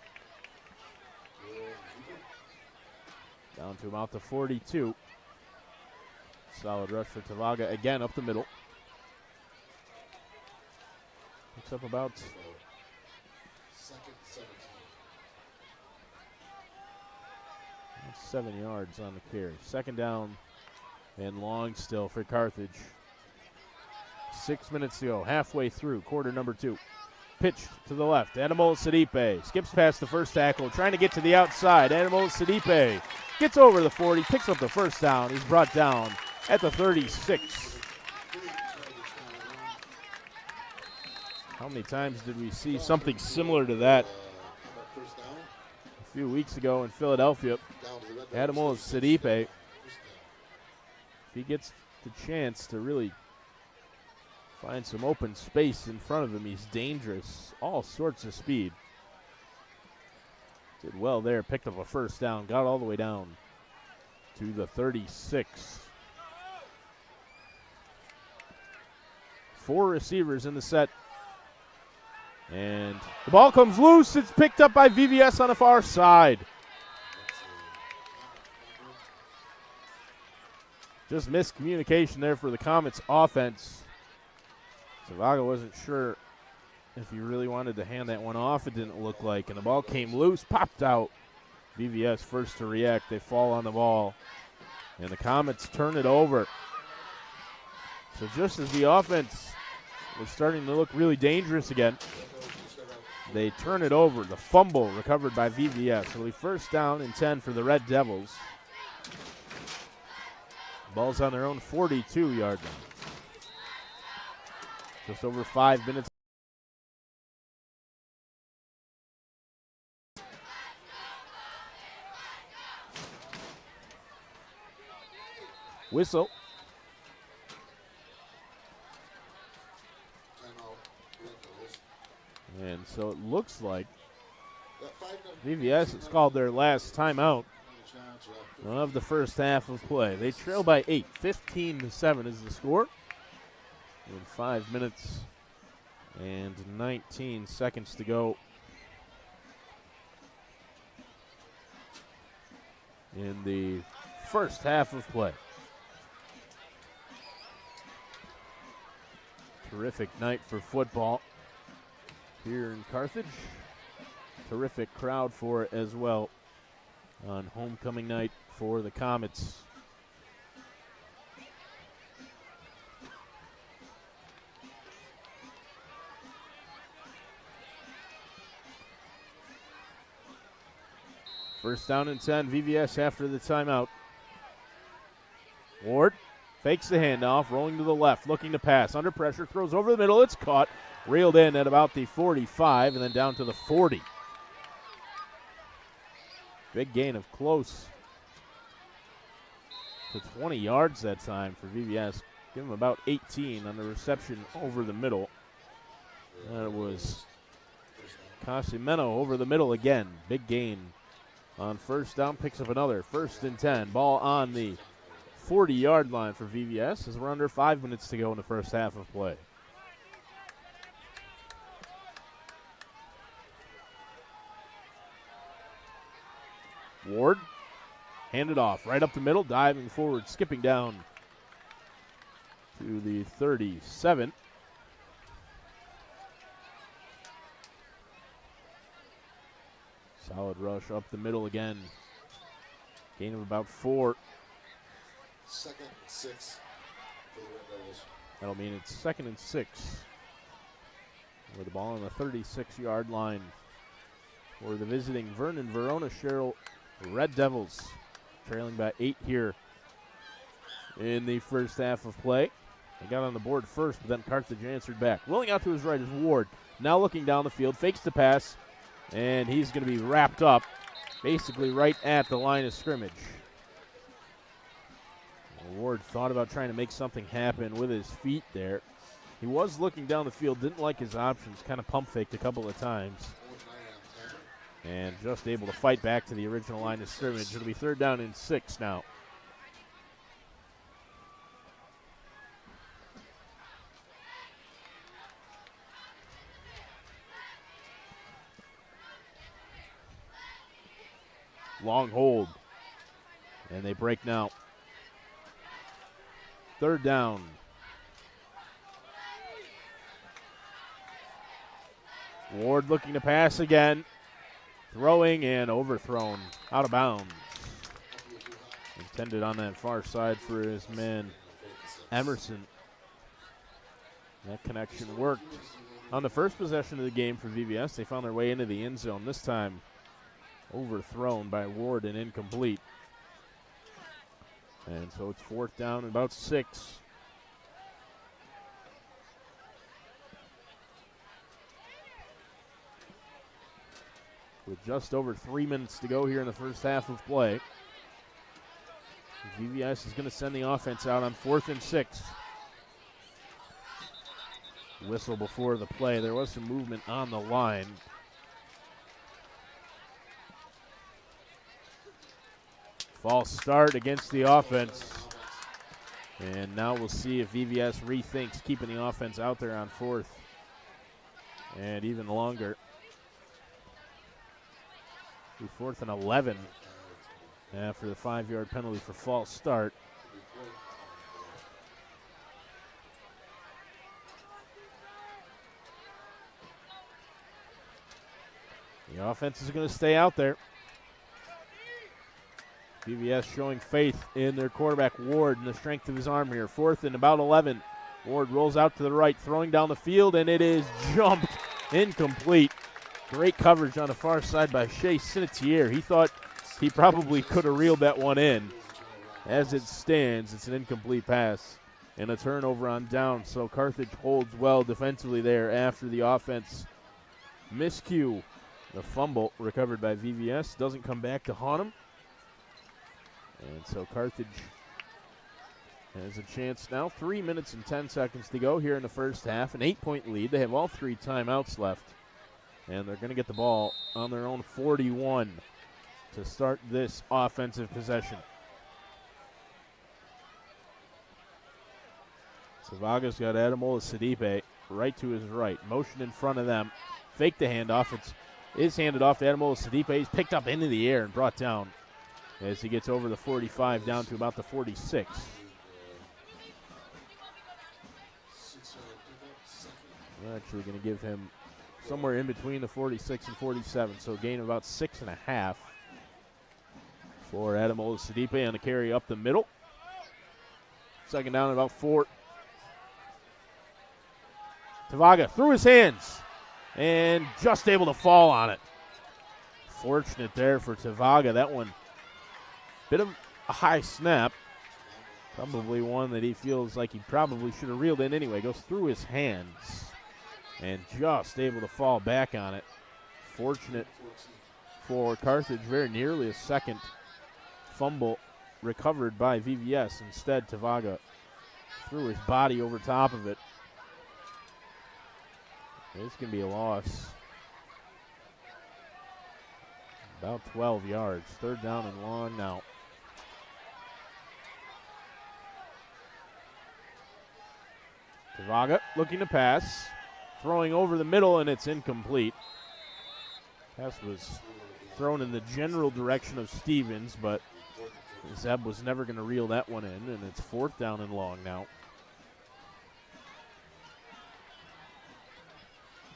Down to about the 42. Solid rush for Tavaga again up the middle. Picks up about 7 yards on the carry. 2nd down and long still for Carthage. 6 minutes to go, halfway through quarter number 2. Pitch to the left. Animal Sidipe skips past the first tackle, trying to get to the outside. Animal Sidipe gets over the 40, picks up the first down. He's brought down at the 36. How many times did we see something similar to that a few weeks ago in Philadelphia? Animal Sidipe, if he gets the chance to really find some open space in front of him, he's dangerous. All sorts of speed. Did well there, picked up a first down, got all the way down to the 36. 4 receivers in the set. And the ball comes loose. It's picked up by VVS on the far side. Just miscommunication there for the Comets offense. Tavaga wasn't sure if he really wanted to hand that one off. It didn't look like. And the ball came loose, popped out. VVS first to react. They fall on the ball. And the Comets turn it over. So just as the offense was starting to look really dangerous again, they turn it over. The fumble recovered by VVS. It'll be 1st down and 10 for the Red Devils. Ball's on their own 42-yard line. Just over 5 minutes. Whistle. And so it looks like VVS has called their last timeout of the first half of play. They trail by 8. 15-7 is the score. In 5 minutes and 19 seconds to go in the first half of play. Terrific night for football here in Carthage. Terrific crowd for it as well on homecoming night for the Comets. First down and 10, VVS after the timeout. Ward fakes the handoff, rolling to the left, looking to pass. Under pressure, throws over the middle. It's caught, reeled in at about the 45, and then down to the 40. Big gain of close to 20 yards that time for VVS. Give him about 18 on the reception over the middle. That was Casimeno over the middle again. Big gain on first down, picks up another. 1st and 10. Ball on the 40-yard line for VVS as we're under 5 minutes to go in the first half of play. Ward Handed off right up the middle, diving forward, skipping down to the 37. Solid rush up the middle again. Gain of about 4. 2nd and 6 for the Red Devils. That'll mean it's 2nd and 6. With the ball on the 36-yard line for the visiting Verona Sherrill Red Devils. Trailing by 8 here in the first half of play. They got on the board first, but then Carthage answered back. Rolling out to his right is Ward. Now looking down the field, fakes the pass, and he's going to be wrapped up basically right at the line of scrimmage. Ward thought about trying to make something happen with his feet there. He was looking down the field, didn't like his options, kind of pump faked a couple of times. And just able to fight back to the original line of scrimmage. It'll be 3rd down and 6 now. Long hold. And they break now. 3rd down. Ward looking to pass again. Throwing and overthrown. Out of bounds. Intended on that far side for his man, Emerson. That connection worked. On the first possession of the game for VVS, they found their way into the end zone. This time, overthrown by Ward and incomplete. And so it's 4th down and about 6. With just over 3 minutes to go here in the first half of play. VVS is going to send the offense out on 4th and 6. Whistle before the play. There was some movement on the line. False start against the offense. And now we'll see if VVS rethinks keeping the offense out there on 4th and even longer. 4th and 11 after the 5-yard penalty for false start. The offense is going to stay out there. VVS showing faith in their quarterback Ward and the strength of his arm here. 4th and about 11. Ward rolls out to the right, throwing down the field, and it is jumped incomplete. Great coverage on the far side by Shea Sinitier. He thought he probably could have reeled that one in. As it stands, it's an incomplete pass and a turnover on down. So Carthage holds well defensively there after the offense miscue. The fumble recovered by VVS doesn't come back to haunt him. And so Carthage has a chance now. 3 minutes and 10 seconds to go here in the first half. An 8-point lead. They have all 3 timeouts left. And they're going to get the ball on their own 41 to start this offensive possession. Savaga's got Adamola Sidipe right to his right. Motion in front of them. Fake the handoff. It is handed off to Adamola Sidipe. He's picked up into the air and brought down as he gets over the 45 down to about the 46. We're actually going to give him somewhere in between the 46 and 47, so a gain of about 6.5 for Adamola Sidipe on the carry up the middle. 2nd down, about 4. Tavaga through his hands and just able to fall on it. Fortunate there for Tavaga. That one, bit of a high snap. Probably one that he feels like he probably should have reeled in anyway. Goes through his hands and just able to fall back on it. Fortunate for Carthage, very nearly a second fumble recovered by VVS. Instead, Tavaga threw his body over top of it. It's going to be a loss. About 12 yards. 3rd down and long now. Tavaga looking to pass. Throwing over the middle, and it's incomplete. Pass was thrown in the general direction of Stevens, but Zeb was never going to reel that one in, and it's 4th down and long now.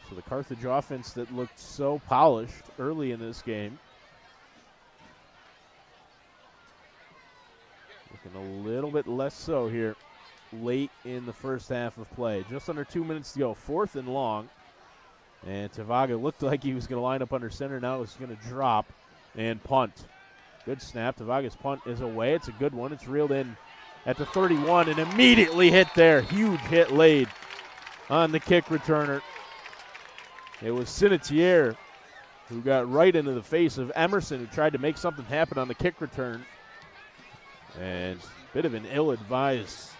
So the Carthage offense that looked so polished early in this game, looking a little bit less so here late in the first half of play. Just under 2 minutes to go, 4th and long. And Tavaga looked like he was going to line up under center. Now it's going to drop and punt. Good snap. Tavaga's punt is away. It's a good one. It's reeled in at the 31 and immediately hit there. Huge hit laid on the kick returner. It was Sinitier who got right into the face of Emerson, who tried to make something happen on the kick return. And a bit of an ill-advised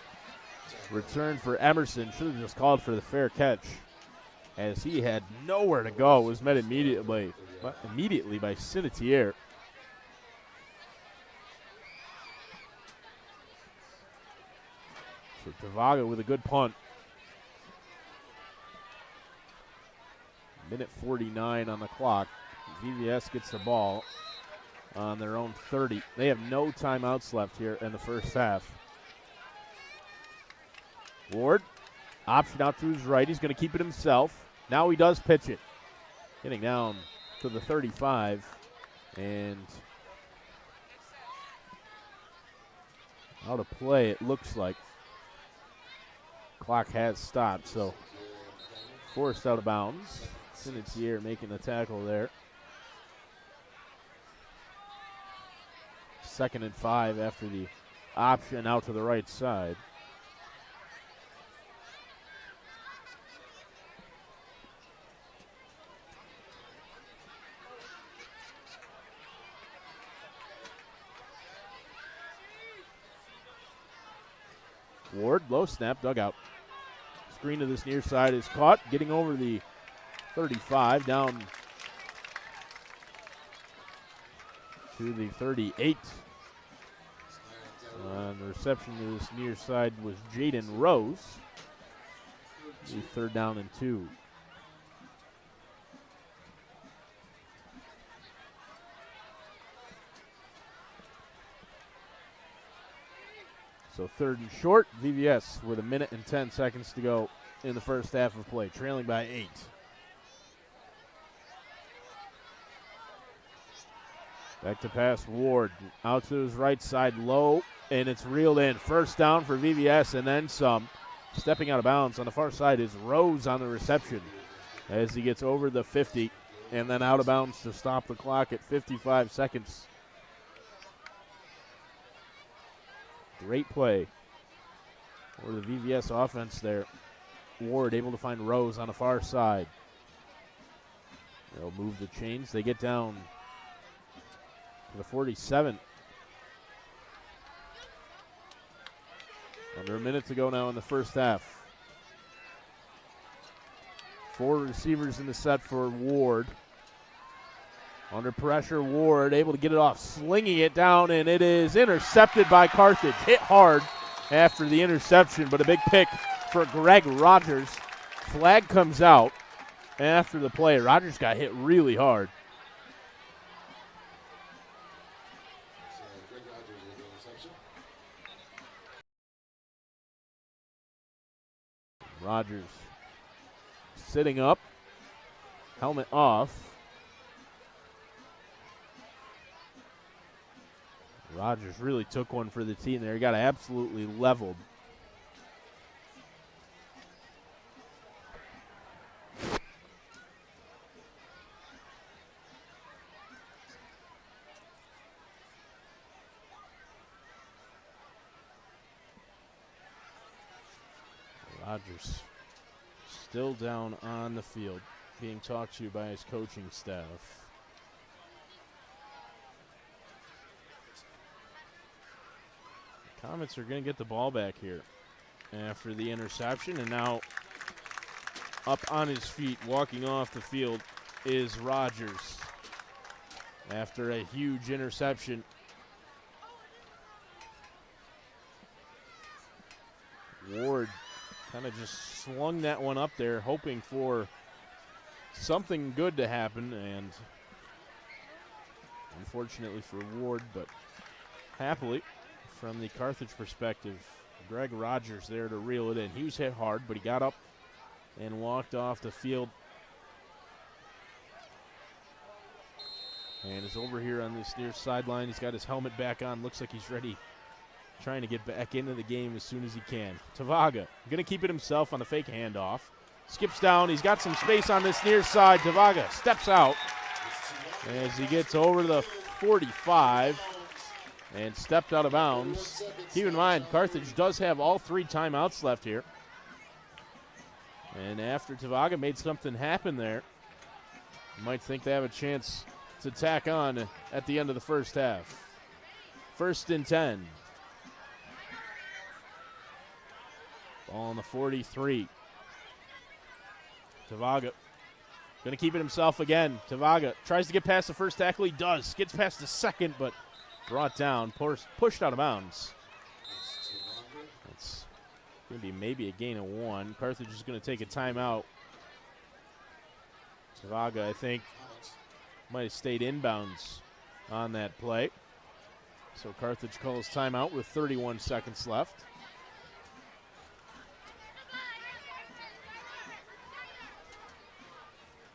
return for Emerson. Should have just called for the fair catch, as he had nowhere to go. It was met immediately by Sinitier. So Tavaga with a good punt. Minute 49 on the clock. VVS gets the ball on their own 30. They have no timeouts left here in the first half. Ward, option out to his right. He's going to keep it himself. Now he does pitch it. Getting down to the 35. And out of play, it looks like. Clock has stopped, so forced out of bounds. Sinitier making the tackle there. 2nd and 5 after the option out to the right side. Ward, low snap, dugout. Screen to this near side is caught, getting over the 35, down to the 38. The reception to this near side was Jaden Rose. The 3rd down and 2. So 3rd and short, VVS with 1 minute and 10 seconds to go in the first half of play, trailing by 8. Back to pass, Ward, out to his right side, low, and it's reeled in. 1st down for VVS and then some. Stepping out of bounds on the far side is Rose on the reception as he gets over the 50 and then out of bounds to stop the clock at 55 seconds. Great play for the VVS offense there. Ward able to find Rose on the far side. They'll move the chains. They get down to the 47. Under a minute to go now in the first half. 4 receivers in the set for Ward. Under pressure, Ward able to get it off, slinging it down, and it is intercepted by Carthage. Hit hard after the interception, but a big pick for Greg Rogers. Flag comes out after the play. Rogers got hit really hard. Rogers sitting up, helmet off. Rogers really took one for the team there. He got absolutely leveled. Rogers still down on the field, being talked to by his coaching staff. Comets are going to get the ball back here after the interception, and now up on his feet, walking off the field, is Rogers after a huge interception. Ward kind of just slung that one up there, hoping for something good to happen, and unfortunately for Ward, but happily, from the Carthage perspective, Greg Rogers there to reel it in. He was hit hard, but he got up and walked off the field. And is over here on this near sideline. He's got his helmet back on. Looks like he's ready, trying to get back into the game as soon as he can. Tavaga going to keep it himself on the fake handoff. Skips down. He's got some space on this near side. Tavaga steps out as he gets over the 45 and stepped out of bounds. Keep in mind, Carthage does have all 3 timeouts left here. And after Tavaga made something happen there, you might think they have a chance to tack on at the end of the first half. 1st and 10. Ball on the 43. Tavaga going to keep it himself again. Tavaga tries to get past the first tackle. He does. Gets past the second, but brought down, pushed out of bounds. It's going to be maybe a gain of 1. Carthage is going to take a timeout. Tavaga, I think, might have stayed inbounds on that play. So Carthage calls timeout with 31 seconds left.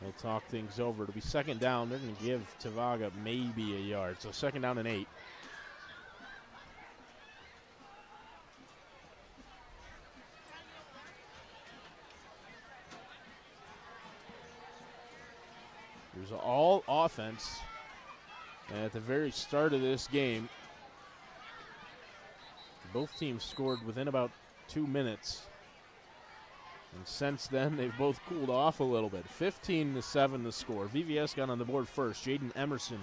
They'll talk things over. It'll be 2nd down. They're going to give Tavaga maybe a yard. So 2nd down and 8. There's all offense at the very start of this game. Both teams scored within about 2 minutes. And since then, they've both cooled off a little bit. 15-7 the score. VVS got on the board first. Jaden Emerson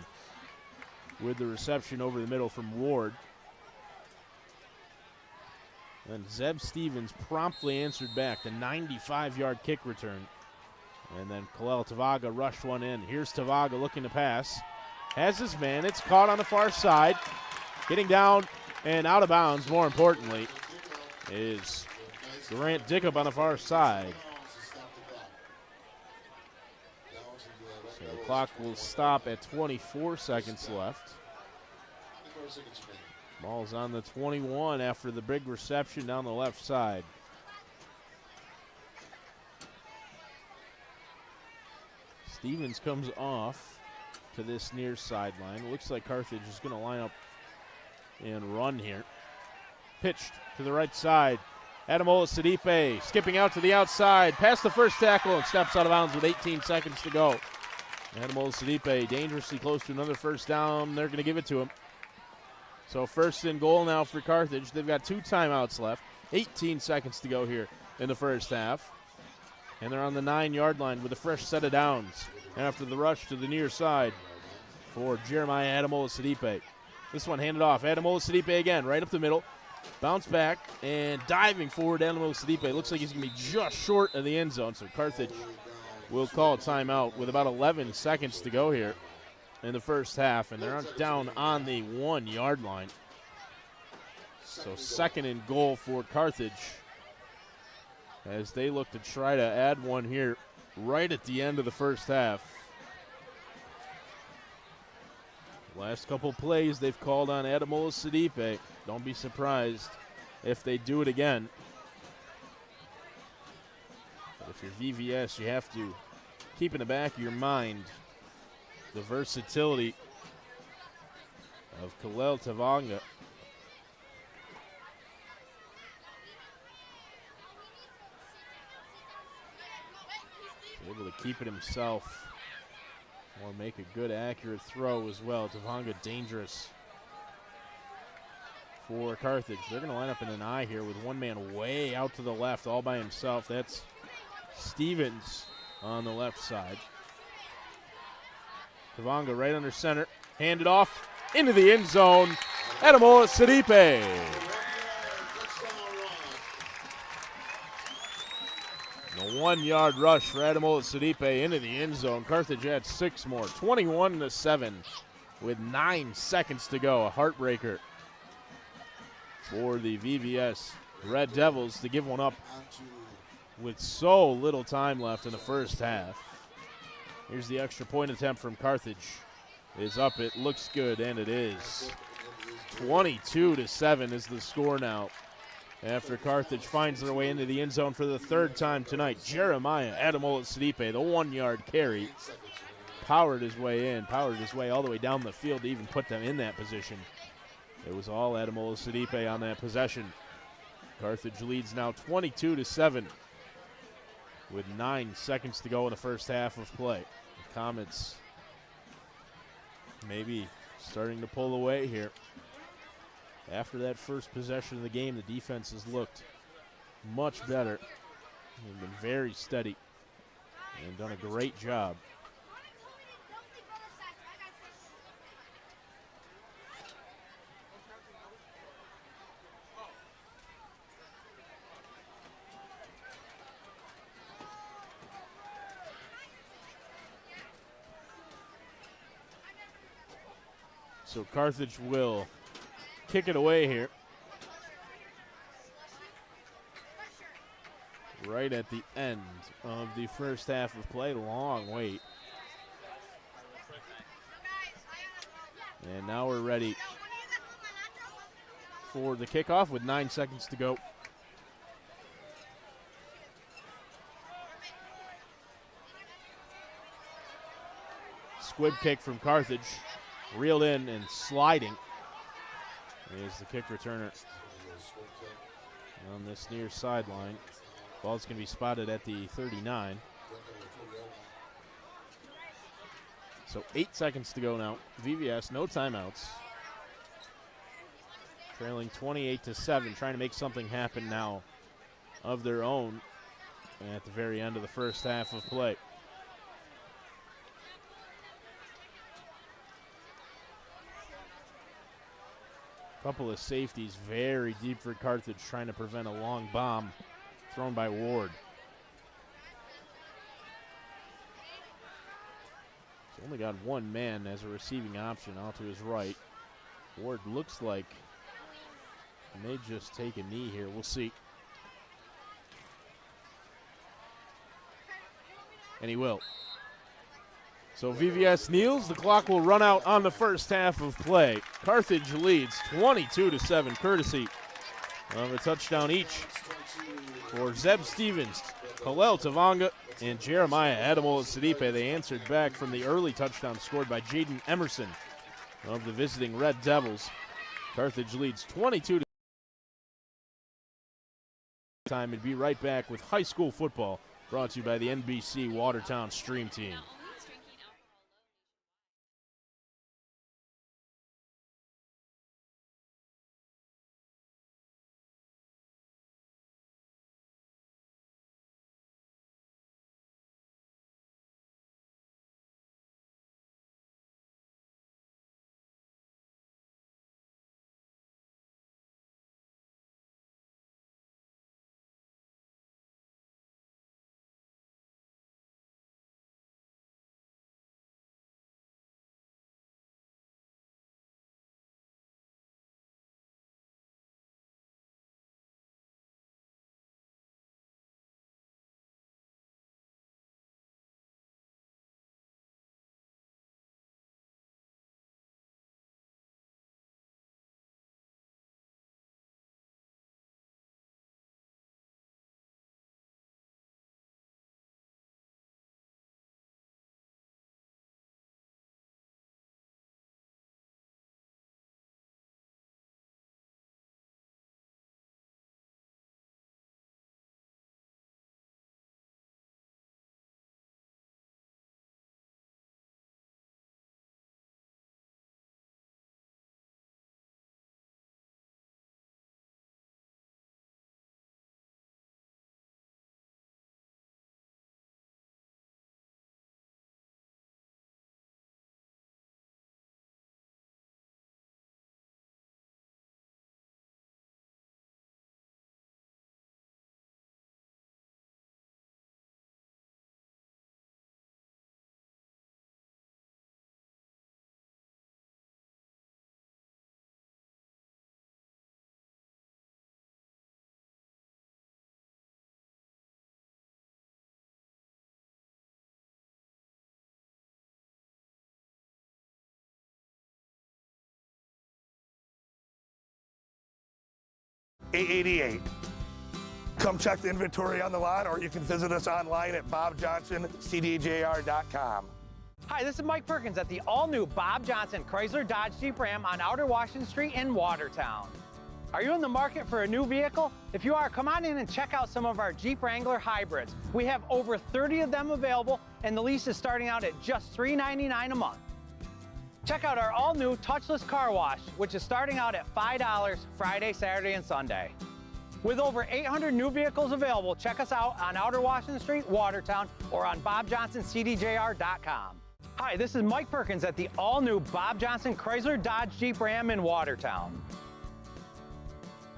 with the reception over the middle from Ward. And Zeb Stevens promptly answered back the 95-yard kick return. And then Kalel Tavaga rushed one in. Here's Tavaga looking to pass. Has his man. It's caught on the far side. Getting down and out of bounds, more importantly, is Grant Dickup on the far side. So the clock will stop at 24 seconds left. Ball's on the 21 after the big reception down the left side. Stevens comes off to this near sideline. Looks like Carthage is going to line up and run here. Pitched to the right side. Adamola Sidipe skipping out to the outside, past the first tackle, and steps out of bounds with 18 seconds to go. Adamola Sidipe dangerously close to another first down. They're going to give it to him. So 1st and goal now for Carthage. They've got 2 timeouts left. 18 seconds to go here in the first half. And they're on the 9-yard line with a fresh set of downs after the rush to the near side for Jeremiah Adamola Sidipe. This one handed off. Adamola Sidipe again, right up the middle. Bounce back and diving forward. Adamola Sidipe looks like he's going to be just short of the end zone. So Carthage will call a timeout with about 11 seconds to go here in the first half. And they're down on the 1-yard line. So 2nd and goal for Carthage as they look to try to add one here right at the end of the first half. Last couple plays they've called on Adamola Sidipe. Don't be surprised if they do it again. But if you're VVS, you have to keep in the back of your mind the versatility of Kalel Tavaga. Able to keep it himself or make a good, accurate throw as well. Tavaga dangerous for Carthage. They're going to line up in an I here with one man way out to the left all by himself. That's Stevens on the left side. Tavaga right under center. Handed off into the end zone. Adamola Sidipe. A 1-yard rush for Adamola Sidipe into the end zone. Carthage had 6 more. 21-7 with 9 seconds to go. A heartbreaker for the VVS Red Devils to give one up with so little time left in the first half. Here's the extra point attempt from Carthage. It's up, it looks good, and it is. 22-7 is the score now. After Carthage finds their way into the end zone for the third time tonight, Jeremiah Ademola-Sidipe, the 1-yard carry, powered his way all the way down the field to even put them in that position. It was all Ademola-Sidipe on that possession. Carthage leads now 22-7 with 9 seconds to go in the first half of play. The Comets maybe starting to pull away here. After that first possession of the game, the defense has looked much better. They've been very steady and done a great job. So Carthage will kick it away here. Right at the end of the first half of play. Long wait. And now we're ready for the kickoff with 9 seconds to go. Squib kick from Carthage. Reeled in and sliding is the kick returner on this near sideline. Ball's going to be spotted at the 39. So 8 seconds to go now. VVS, no timeouts. Trailing 28-7, trying to make something happen now of their own at the very end of the first half of play. Couple of safeties very deep for Carthage, trying to prevent a long bomb thrown by Ward. He's only got one man as a receiving option out to his right. Ward looks like he may just take a knee here. We'll see. And he will. So VVS kneels. The clock will run out on the first half of play. Carthage leads 22-7, courtesy of a touchdown each for Zeb Stevens, Hillel Tavanga, and Jeremiah Ademola-Sidipe. They answered back from the early touchdown scored by Jaden Emerson of the visiting Red Devils. Carthage leads 22 time and be right back with high school football brought to you by the NBC Watertown Stream Team. $16,888. Come check the inventory on the lot, or you can visit us online at bobjohnsоncdjr.com. Hi, this is Mike Perkins at the all-new Bob Johnson Chrysler Dodge Jeep Ram on Outer Washington Street in Watertown. Are you in the market for a new vehicle? If you are, come on in and check out some of our Jeep Wrangler hybrids. We have over 30 of them available, and the lease is starting out at just $399 a month. Check out our all-new touchless car wash, which is starting out at $5 Friday, Saturday, and Sunday. With over 800 new vehicles available, check us out on Outer Washington Street, Watertown, or on bobjohnsоncdjr.com. Hi, this is Mike Perkins at the all-new Bob Johnson Chrysler Dodge Jeep Ram in Watertown.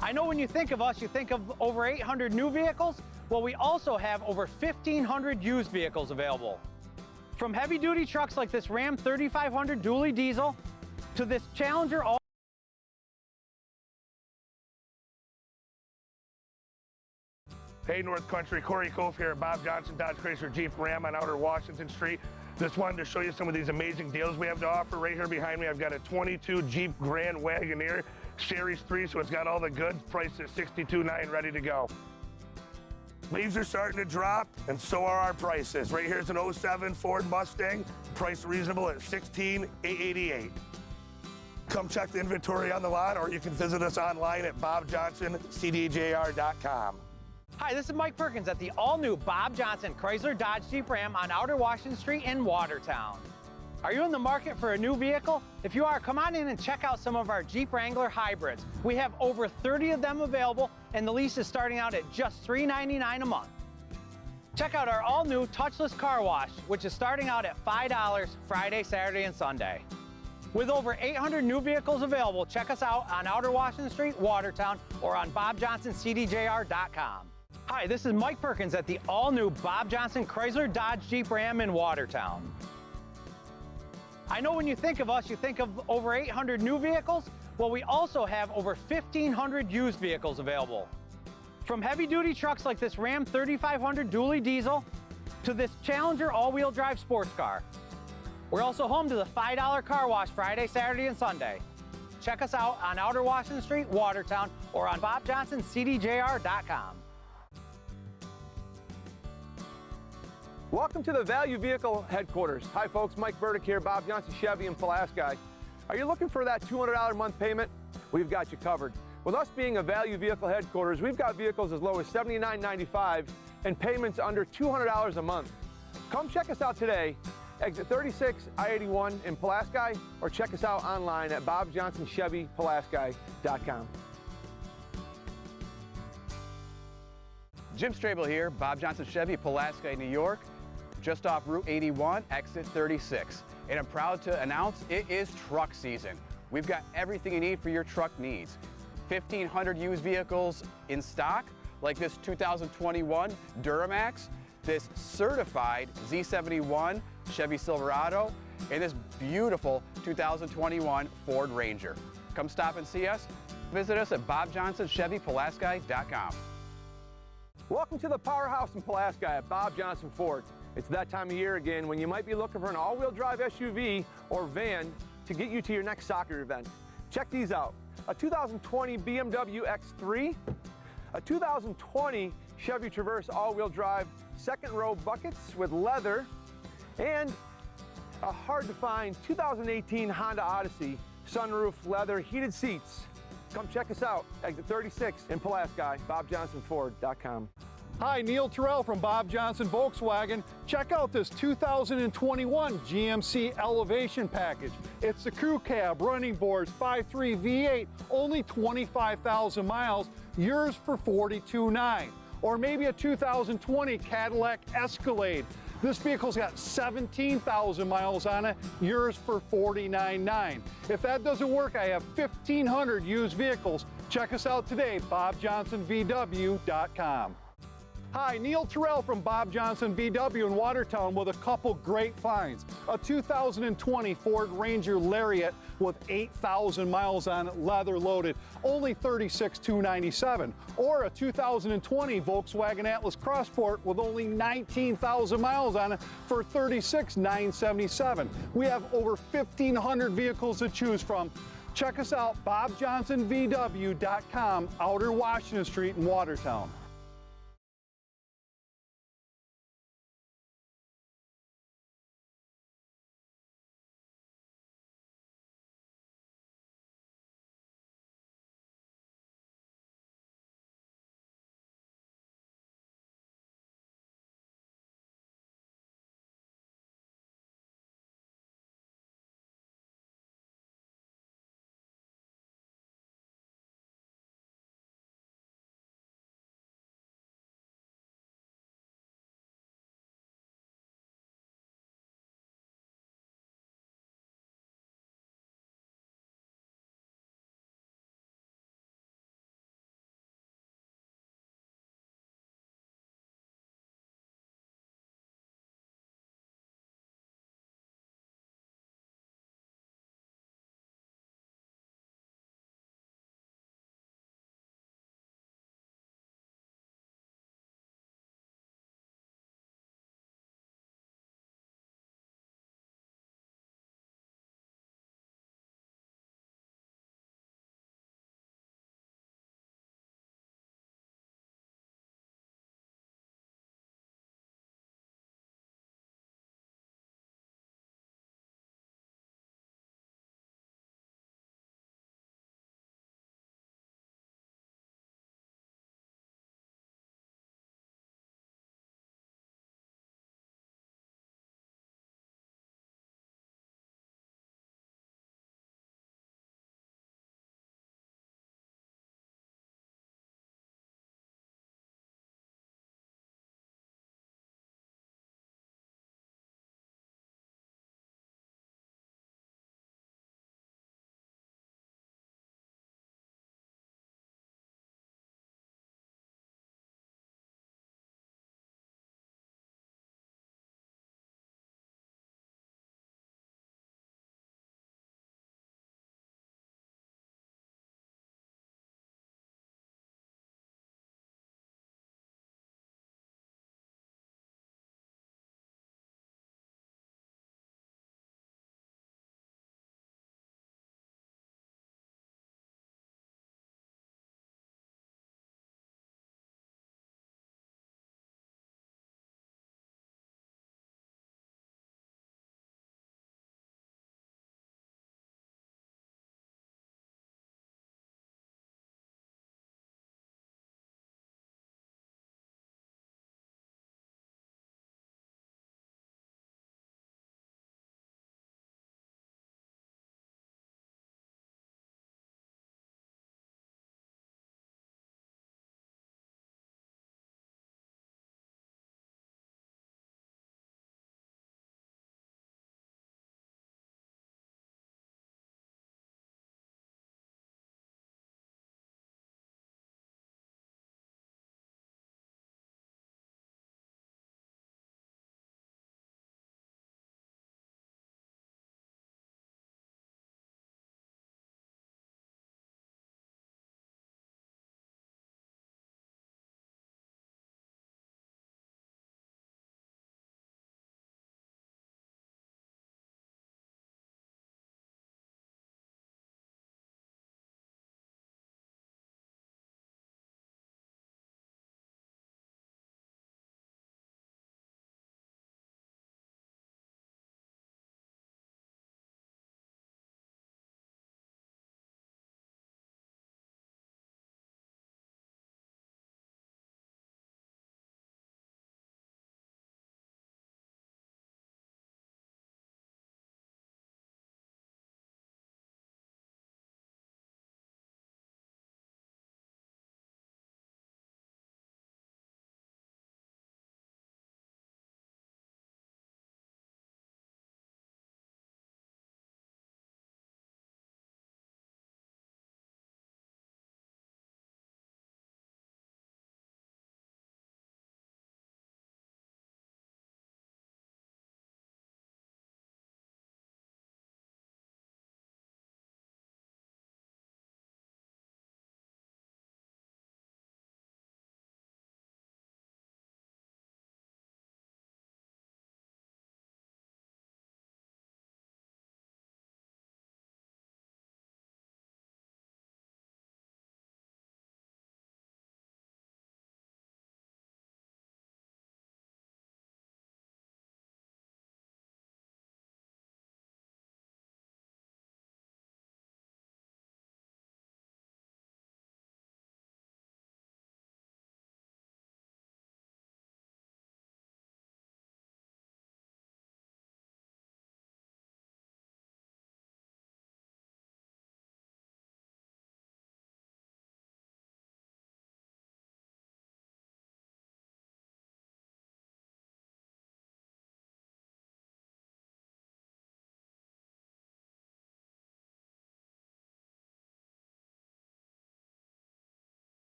I know when you think of us, you think of over 800 new vehicles. Well, we also have over 1,500 used vehicles available. From heavy-duty trucks like this Ram 3500 dually diesel to this Challenger all. Hey, North Country, Corey Cove here at Bob Johnson Dodge Chrysler Jeep Ram on Outer Washington Street. Just wanted to show you some of these amazing deals we have to offer. Right here behind me, I've got a 22 Jeep Grand Wagoneer, Series 3, so it's got all the goods, priced at $62,900, ready to go. Leaves are starting to drop, and so are our prices. Right here's an 07 Ford Mustang, priced reasonable at $16,888. Come check the inventory on the lot, or you can visit us online at bobjohnsоncdjr.com. Hi, this is Mike Perkins at the all-new Bob Johnson Chrysler Dodge Jeep Ram on Outer Washington Street in Watertown. Are you in the market for a new vehicle? If you are, come on in and check out some of our Jeep Wrangler hybrids. We have over 30 of them available, and the lease is starting out at just $399 a month. Check out our all-new touchless car wash, which is starting out at $5 Friday, Saturday, and Sunday. With over 800 new vehicles available, check us out on Outer Washington Street, Watertown, or on bobjohnsоncdjr.com. Hi, this is Mike Perkins at the all-new Bob Johnson Chrysler Dodge Jeep Ram in Watertown. I know when you think of us, you think of over 800 new vehicles. Well, we also have over 1,500 used vehicles available. From heavy-duty trucks like this Ram 3500 dually diesel to this Challenger all-wheel drive sports car. We're also home to the $5 car wash Friday, Saturday, and Sunday. Check us out on Outer Washington Street, Watertown, or on bobjohnsоncdjr.com. Welcome to the Value Vehicle Headquarters. Hi folks, Mike Burdick here, Bob Johnson Chevy in Pulaski. Are you looking for that $200 a month payment? We've got you covered. With us being a Value Vehicle Headquarters, we've got vehicles as low as $79.95 and payments under $200 a month. Come check us out today, exit 36 I-81 in Pulaski, or check us out online at bobjohnsonchevypulaski.com. Jim Strable here, Bob Johnson Chevy, Pulaski, New York, just off Route 81, exit 36. And I'm proud to announce it is truck season. We've got everything you need for your truck needs. 1,500 used vehicles in stock, like this 2021 Duramax, this certified Z71 Chevy Silverado, and this beautiful 2021 Ford Ranger. Come stop and see us. Visit us at bobjohnsonchevypulaski.com. Welcome to the powerhouse in Pulaski at Bob Johnson Ford. It's that time of year again when you might be looking for an all-wheel drive SUV or van to get you to your next soccer event. Check these out. A 2020 BMW X3, a 2020 Chevy Traverse all-wheel drive second row buckets with leather, and a hard-to-find 2018 Honda Odyssey sunroof leather heated seats. Come check us out, exit 36 in Pulaski, bobjohnsonford.com. Hi, Neil Terrell from Bob Johnson Volkswagen. Check out this 2021 GMC Elevation Package. It's the crew cab, running boards, 5.3 V8, only 25,000 miles, yours for $42,900. Or maybe a 2020 Cadillac Escalade. This vehicle's got 17,000 miles on it, yours for $49,900. If that doesn't work, I have 1,500 used vehicles. Check us out today, bobjohnsonvw.com. Hi, Neil Terrell from Bob Johnson VW in Watertown with a couple great finds. A 2020 Ford Ranger Lariat with 8,000 miles on it, leather loaded, only $36,297. Or a 2020 Volkswagen Atlas Crossport with only 19,000 miles on it for $36,977. We have over 1,500 vehicles to choose from. Check us out, BobJohnsonVW.com, Outer Washington Street in Watertown.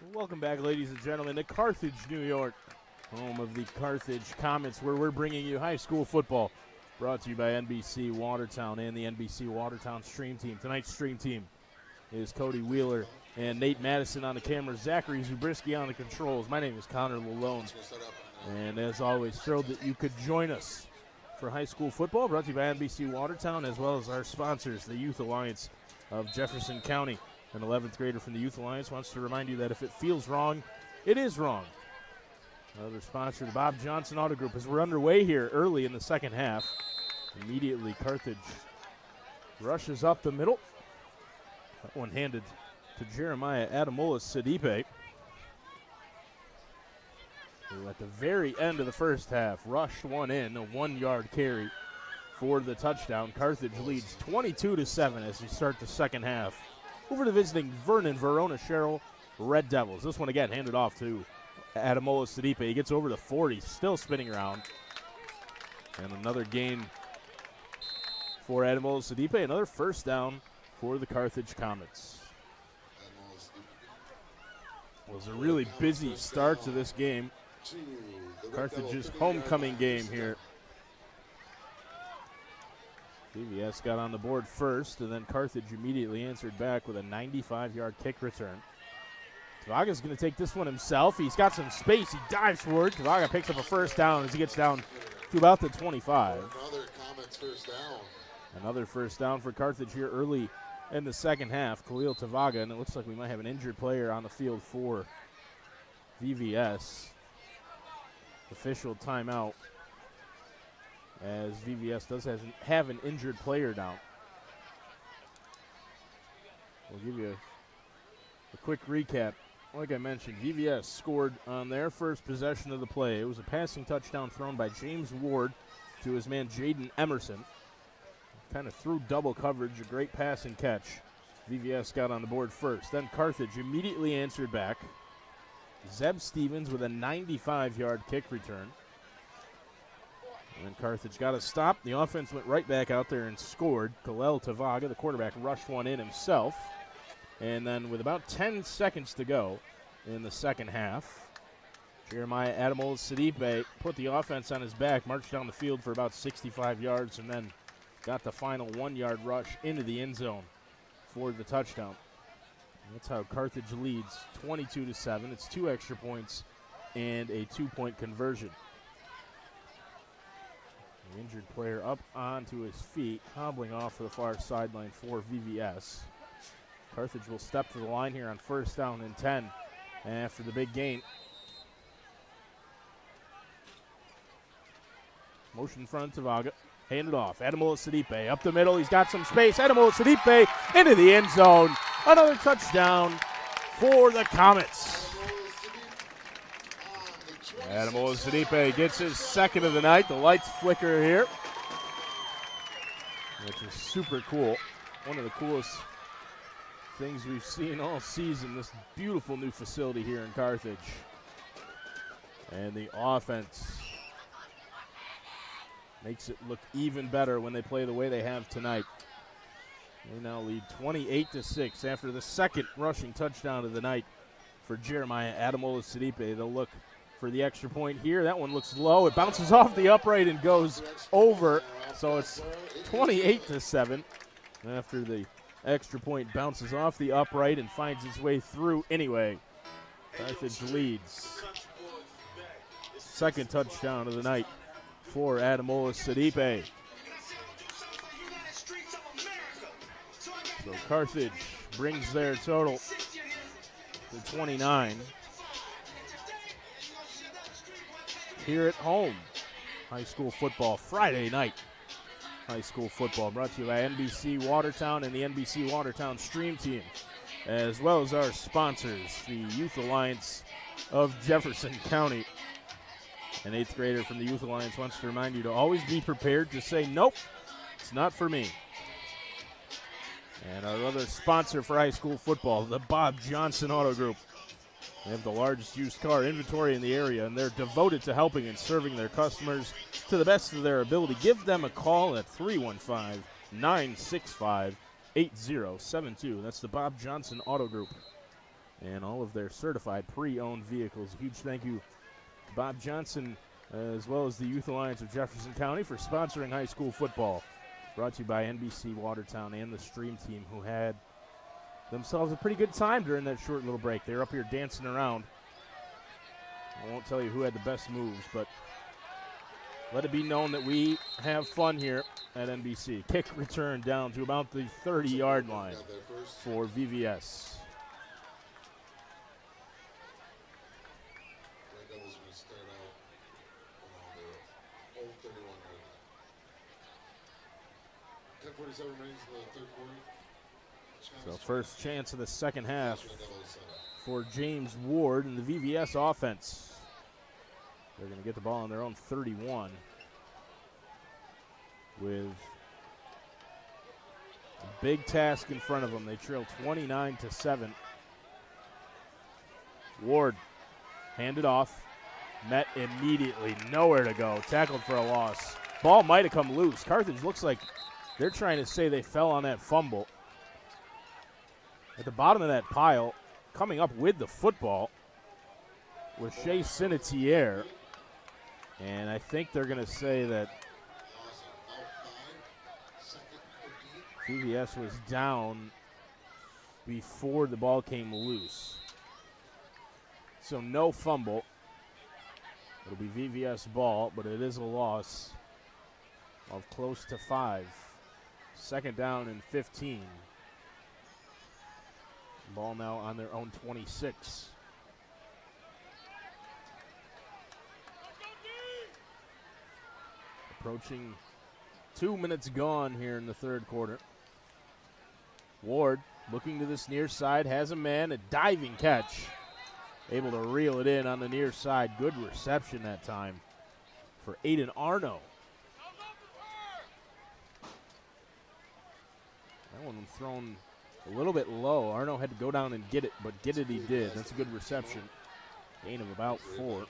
Welcome back, ladies and gentlemen, to Carthage, New York, home of the Carthage Comets, where we're bringing you high school football, brought to you by NBC Watertown and the NBC Watertown Stream Team. Tonight's Stream Team is Cody Wheeler and Nate Madison on the camera, Zachary Zabriskie on the controls. My name is Connor Lalone, and as always, thrilled that you could join us for high school football, brought to you by NBC Watertown, as well as our sponsors, the Youth Alliance of Jefferson County. An 11th grader from the Youth Alliance wants to remind you that if it feels wrong, it is wrong. Another sponsor, the Bob Johnson Auto Group, as we're underway here early in the second half. Immediately, Carthage rushes up the middle. That one handed to Jeremiah Adamola Sidipe, who at the very end of the first half rushed one in, a 1-yard carry for the touchdown. Carthage leads 22-7 as we start the second half. Over to visiting Vernon Verona Sherrill Red Devils. This one again handed off to Adamola Sidipe. He gets over the 40, still spinning around. And another gain for Adamola Sidipe. Another first down for the Carthage Comets. It was a really busy start to this game. Carthage's homecoming game here. VVS got on the board first, and then Carthage immediately answered back with a 95-yard kick return. Tavaga's going to take this one himself. He's got some space. He dives forward. Tavaga picks up a first down as he gets down to about the 25. Another Comets first down. Another first down for Carthage here early in the second half. Khalil Tavaga, and it looks like we might have an injured player on the field for VVS. Official timeout, as VVS does have an injured player down. We'll give you a quick recap. Like I mentioned, VVS scored on their first possession of the play. It was a passing touchdown thrown by James Ward to his man Jaden Emerson. Kind of through double coverage, a great pass and catch. VVS got on the board first. Then Carthage immediately answered back. Zeb Stevens with a 95-yard kick return. And then Carthage got a stop. The offense went right back out there and scored. Khalil Tavaga, the quarterback, rushed one in himself. And then with about 10 seconds to go in the second half, Jeremiah Adamola Sidipe put the offense on his back, marched down the field for about 65 yards, and then got the final 1-yard rush into the end zone for the touchdown. That's how Carthage leads 22-7. It's 2 extra points and a 2-point conversion. The injured player up onto his feet, hobbling off to the far sideline for VVS. Carthage will step to the line here on first down and 10 after the big gain. Motion front to Tavaga. Handed off. Adamola Sidipe up the middle. He's got some space. Adamola Sidipe into the end zone. Another touchdown for the Comets. Adamola Sidipe gets his second of the night. The lights flicker here, which is super cool. One of the coolest things we've seen all season, this beautiful new facility here in Carthage. And the offense makes it look even better when they play the way they have tonight. They now lead 28-6 after the second rushing touchdown of the night for Jeremiah Adamola Sidipe. They'll look for the extra point here. That one looks low. It bounces off the upright and goes over. So it's 28-7 after the extra point bounces off the upright and finds its way through anyway. Carthage leads. Second touchdown of the night for Adamola Sidipe. So Carthage brings their total to 29. Here at home, high school football, Friday night high school football, brought to you by NBC Watertown and the NBC Watertown Stream Team, as well as our sponsors, the Youth Alliance of Jefferson County. An 8th grader from the Youth Alliance wants to remind you to always be prepared to say, nope, it's not for me. And our other sponsor for high school football, the Bob Johnson Auto Group. They have the largest used car inventory in the area, and they're devoted to helping and serving their customers to the best of their ability. Give them a call at 315-965-8072. That's the Bob Johnson Auto Group. and all of their certified pre-owned vehicles. A huge thank you to Bob Johnson, as well as the Youth Alliance of Jefferson County, for sponsoring high school football. Brought to you by NBC Watertown and the Stream Team, who had themselves a pretty good time during that short little break. They were up here dancing around. I won't tell you who had the best moves, but let it be known that we have fun here at NBC. Kick return down to about the 30-yard line for VVS. So first chance of the second half for James Ward and the VVS offense. They're going to get the ball on their own 31 with a big task in front of them. They trail 29-7. Ward handed off, met immediately, nowhere to go, tackled for a loss. Ball might have come loose. Carthage looks like they're trying to say they fell on that fumble. At the bottom of that pile, coming up with the football, was Shea Sinitiere. And I think they're going to say that VVS was down before the ball came loose. So no fumble. It'll be VVS ball, but it is a loss of close to 5. Second down and 15. Ball now on their own 26. Approaching 2 minutes gone here in the third quarter. Ward looking to this near side, has a man, a diving catch. Able to reel it in on the near side. Good reception that time for Aiden Arno. That one was thrown a little bit low. Arno had to go down and get it, but get it he did. That's a good reception. Gain of about 4.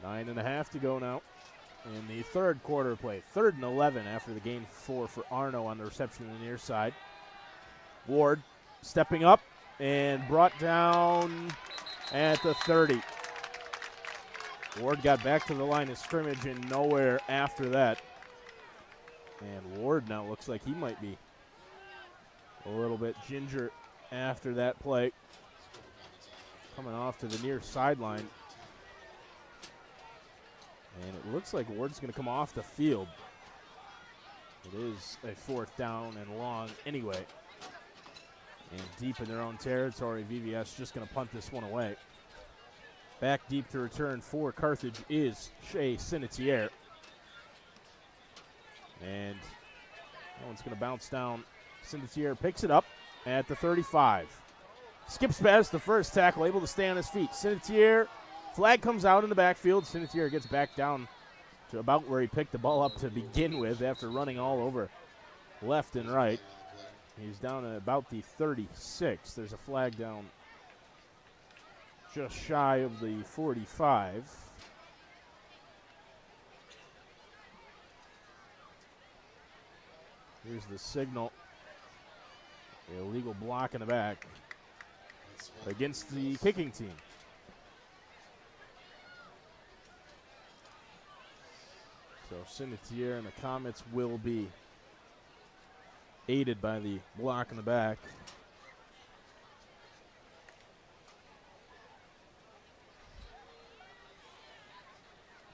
Nine and a half to go now in the third quarter play. 3rd and 11 after the gain 4 for Arno on the reception on the near side. Ward stepping up and brought down at the 30. Ward got back to the line of scrimmage and nowhere after that. And Ward now looks like he might be a little bit ginger after that play. Coming off to the near sideline. And it looks like Ward's going to come off the field. It is a 4th down and long anyway. And deep in their own territory, VVS just going to punt this one away. Back deep to return for Carthage is Shea Sinitiere. And that one's going to bounce down. Sinitiere picks it up at the 35. Skips past the first tackle, able to stay on his feet. Sinitiere, flag comes out in the backfield. Sinitiere gets back down to about where he picked the ball up to begin with after running all over left and right. He's down at about the 36. There's a flag down just shy of the 45. Here's the signal. The illegal block in the back against the kicking team. So Sinitiere and the Comets will be aided by the block in the back.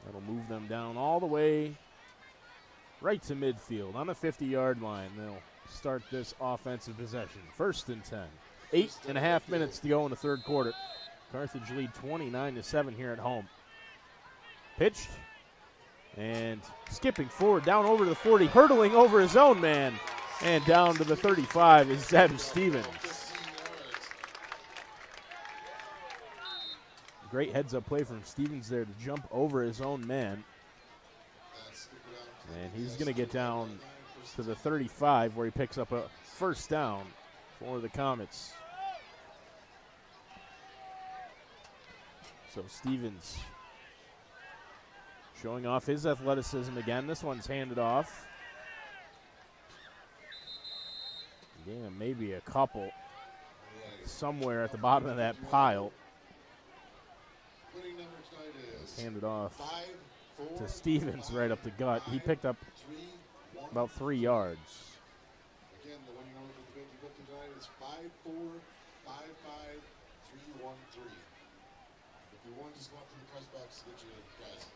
That'll move them down all the way right to midfield on the 50-yard line. They'll start this offensive possession. 1st and 10. 8.5 minutes to go in the third quarter. Carthage lead 29-7 here at home. Pitched and skipping forward down over to the 40, hurdling over his own man. And down to the 35 is Zeb Stevens. Great heads-up play from Stevens there to jump over his own man. And he's going to get down to the 35 where he picks up a 1st down for the Comets. So Stevens showing off his athleticism again. This one's handed off. Again, maybe a couple somewhere at the bottom of that pile. It's handed off to Stevens right up the gut. He picked up about 3 yards. Again, the winning number for the 50-50 tonight is 5455313. If you want, just go up to the press box to get your guys.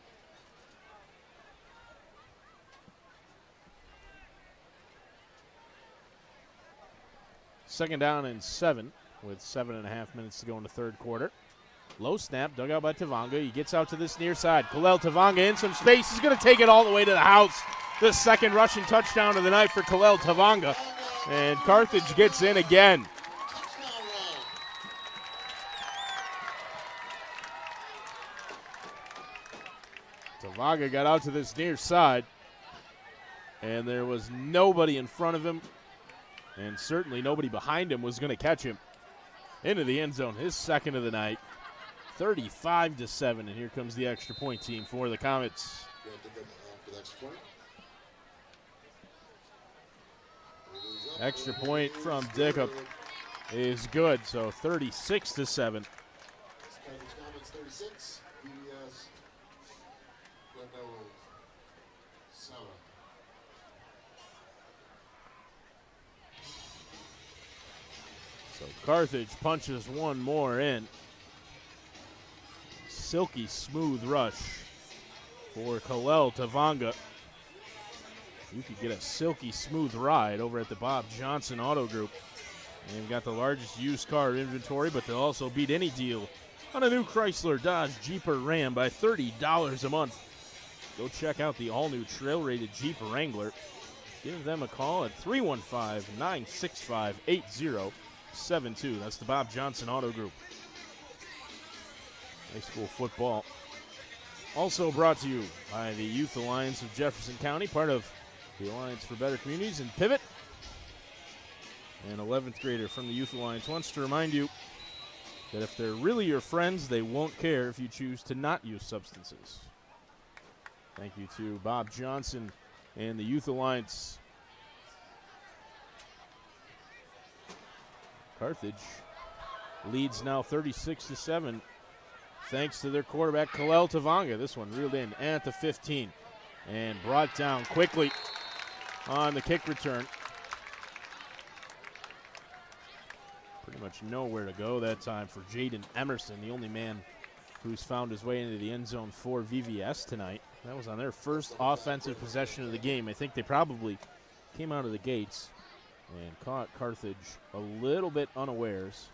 Second down and 7 with 7.5 minutes to go in the third quarter. Low snap, dug out by Tavanga. He gets out to this near side. Kalel Tavanga in some space. He's going to take it all the way to the house. The second rushing touchdown of the night for Kalel Tavanga. And Carthage gets in again. Tavanga got out to this near side, and there was nobody in front of him, and certainly nobody behind him was going to catch him into the end zone. His second of the night, 35-7, and here comes the extra point team for the Comets. Extra point from Dickup is good, so 36-7. Comets 36, VVS 7. So Carthage punches one more in. Silky smooth rush for Kalel Tavanga. You could get a silky smooth ride over at the Bob Johnson Auto Group. And they've got the largest used car inventory, but they'll also beat any deal on a new Chrysler, Dodge, Jeep, or Ram by $30 a month. Go check out the all-new trail-rated Jeep Wrangler. Give them a call at 315-965-8072. That's the Bob Johnson Auto Group. High school football. Also brought to you by the Youth Alliance of Jefferson County, part of the Alliance for Better Communities in Pivot. An 11th grader from the Youth Alliance wants to remind you that if they're really your friends, they won't care if you choose to not use substances. Thank you to Bob Johnson and the Youth Alliance. Carthage leads now 36-7 thanks to their quarterback, Kalel Tavanga. This one reeled in at the 15 and brought down quickly on the kick return. Pretty much nowhere to go that time for Jaden Emerson, the only man who's found his way into the end zone for VVS tonight. That was on their first offensive possession of the game. I think they probably came out of the gates and caught Carthage a little bit unawares.